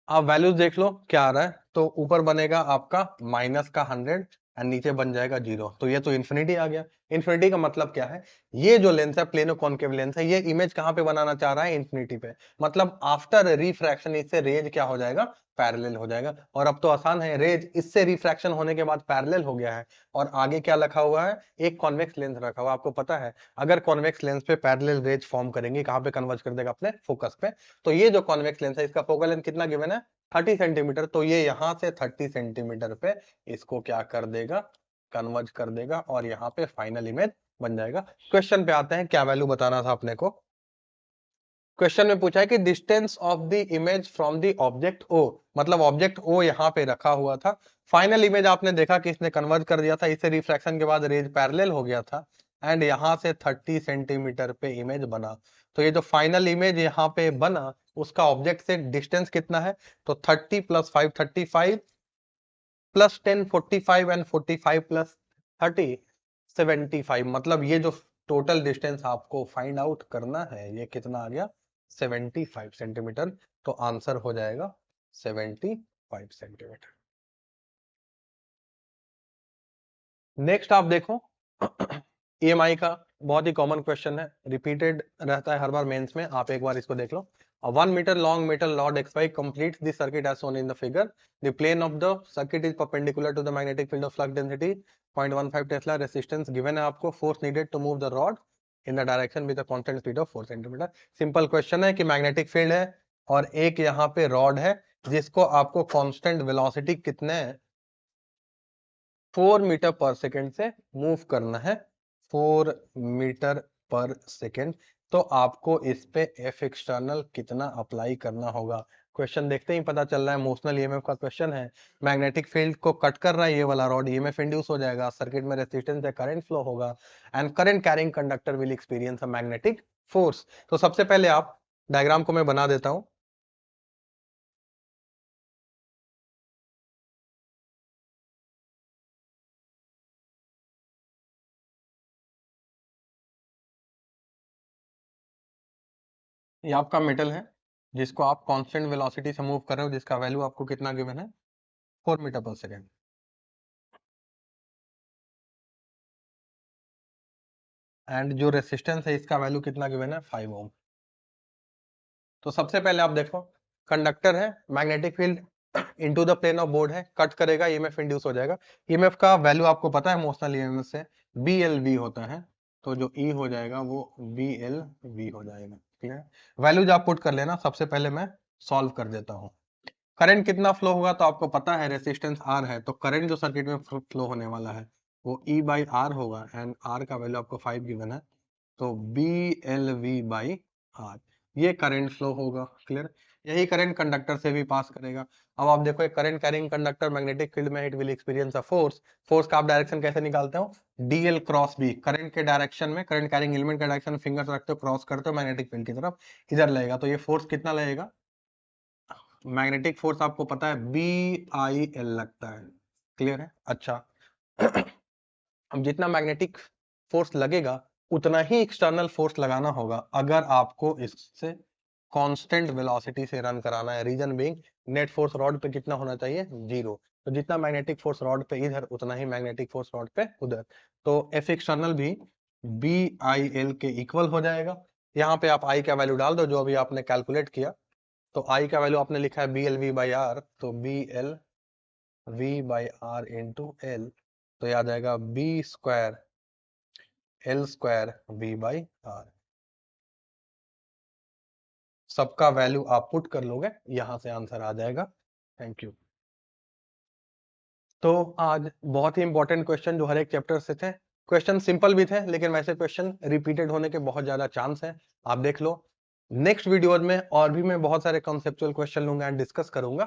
आप वैल्यूज देख लो क्या आ रहा है। तो ऊपर बनेगा आपका -100 एंड नीचे बन जाएगा 0। तो ये तो इन्फिनिटी आ गया। इन्फिनिटी का मतलब क्या है, ये जो लेंस है प्लेनो कॉनकेव लेंस है, ये इमेज कहां पे बनाना चाह रहा है, इन्फिनिटी पे। मतलब आफ्टर रिफ्रैक्शन इससे रेज क्या हो जाएगा, पैरेलल हो जाएगा। और अब तो आसान है, रेज इससे रिफ्रैक्शन होने के बाद पैरेलल हो गया है। और आगे क्या रखा हुआ है, एक कॉन्वेक्स लेंस रखा हुआ है। आपको पता है अगर कॉन्वेक्स लेंस पे पैरेलल रेज फॉर्म करेंगे, कहां पे कन्वर्ज कर देगा, अपने फोकस पे। तो ये जो कॉन्वेक्स लेंस है इसका फोकल लेंथ कितना गिवन है, 30 सेंटीमीटर। तो ये यहां से 30 सेंटीमीटर पे इसको क्या कर देगा, कन्वर्ज कर देगा, और यहाँ पे फाइनल इमेज बन जाएगा। क्वेश्चन पे आते हैं, क्या वैल्यू बताना था अपने को। क्वेश्चन में पूछा है कि distance of the image from the object O, मतलब ऑब्जेक्ट ओ यहाँ पे रखा हुआ था, फाइनल इमेज आपने देखा कि इसने कन्वर्ट कर दिया था, इसे रिफ्रैक्शन के बाद रेज पैरेलल हो गया था एंड यहाँ से 30 सेंटीमीटर पे इमेज बना। तो ये जो फाइनल इमेज यहाँ पे बना उसका ऑब्जेक्ट से डिस्टेंस कितना है, तो 30 प्लस 5 35 प्लस 10 45 एंड 45 प्लस 30 75, मतलब ये जो टोटल डिस्टेंस आपको फाइंड आउट करना है ये कितना आ गया, 75 सेंटीमीटर। तो आंसर हो जाएगा 75 सेंटीमीटर। नेक्स्ट आप देखो ईएमआई का बहुत ही कॉमन क्वेश्चन है, रिपीटेड रहता है हर बार मेंस में, आप एक बार इसको देख लो। A 1 meter long metal rod XY completes the circuit as shown in the figure. The plane of the circuit is perpendicular to the magnetic field of flux density 0.15 Tesla. Resistance given है आपको, force needed to move the rod in the direction with a constant speed of 4 centimeter. Simple question है कि magnetic field है और एक यहाँ पे rod है जिसको आपको कांस्टेंट वेलोसिटी कितने 4 मीटर पर सेकेंड से मूव करना है, 4 मीटर पर सेकेंड। तो आपको इस पे एफ एक्सटर्नल कितना अप्लाई करना होगा, क्वेश्चन देखते ही पता चल रहा है, मोशनल ईएमएफ का क्वेश्चन है, मैग्नेटिक फील्ड को कट कर रहा है ये वाला रॉड, ईएमएफ इंड्यूस हो जाएगा, सर्किट में रेजिस्टेंस है, करंट फ्लो होगा and current carrying conductor will experience a magnetic force. तो सबसे पहले आप डायग्राम को मैं बना देता हूं। ये आपका मेटल है जिसको आप कांस्टेंट वेलोसिटी से मूव कर रहे हो, जिसका वैल्यू आपको कितना गिवन है, 4 मीटर पर सेकेंड। एंड जो रेसिस्टेंस है इसका वैल्यू कितना गिवन है, 5 ओम। तो सबसे पहले आप देखो कंडक्टर है, magnetic field into the plane of board है, कट करेगा, ईएमएफ इंड्यूस हो जाएगा। ईएमएफ का वैल्यू आपको पता है मोशनल ईएमएफ से बीएलवी होता है, तो जो ई हो जाएगा वो बीएलवी हो जाएगा। ठीक है, वैल्यूज आप पुट कर लेना। सबसे पहले मैं सॉल्व कर देता हूँ। करंट कितना फ्लो होगा, तो आपको पता है रेसिस्टेंस आर है, तो करंट जो सर्किट में फ्लो होने वाला है वो ई बाई आर होगा एंड आर का वैल्यू आपको 5 गिवन है, तो B L V by R, ये करंट फ्लो होगा। क्लियर, यही करंट कंडक्टर से भी पास करेगा। अब आप देखो एक current carrying conductor magnetic field में it will experience a force, force का आप डायरेक्शन कैसे निकालते हो, डीएल क्रॉस बी, करंट के डायरेक्शन में, करंट कैरिंग एलिमेंट का डायरेक्शन फिंगर रखते हो, क्रॉस करते हो मैग्नेटिक फील्ड की तरफ, इधर लगेगा, तो ये फोर्स कितना लगेगा, मैग्नेटिक फोर्स आपको पता है बी आई एल लगता है। क्लियर है, अच्छा अब जितना मैग्नेटिक फोर्स लगेगा उतना ही एक्सटर्नल फोर्स लगाना होगा अगर आपको इससे कांस्टेंट वेलोसिटी से रन कराना है, reason being net force rod पे कितना होना चाहिए, 0। तो जितना मैग्नेटिक फोर्स रॉड पे इधर उतना ही मैग्नेटिक फोर्स रॉड पे उधर, तो एफ एक्सटर्नल भी बी आई एल के इक्वल हो जाएगा। यहाँ पे आप आई का वैल्यू डाल दो जो अभी आपने कैलकुलेट किया, तो आई का वैल्यू आपने लिखा है B L V by R, तो B L V by R into L, तो याद आएगा B square L square V by R. सबका वैल्यू आप पुट कर लोगे, यहां से आंसर आ जाएगा। Thank you. तो आज बहुत ही इंपॉर्टेंट क्वेश्चन जो हर एक चैप्टर से थे, क्वेश्चन सिंपल भी थे लेकिन वैसे क्वेश्चन रिपीटेड होने के बहुत ज्यादा चांस है, आप देख लो। नेक्स्ट वीडियो में और भी मैं बहुत सारे कॉन्सेप्चुअल क्वेश्चन लूंगा एंड डिस्कस करूंगा।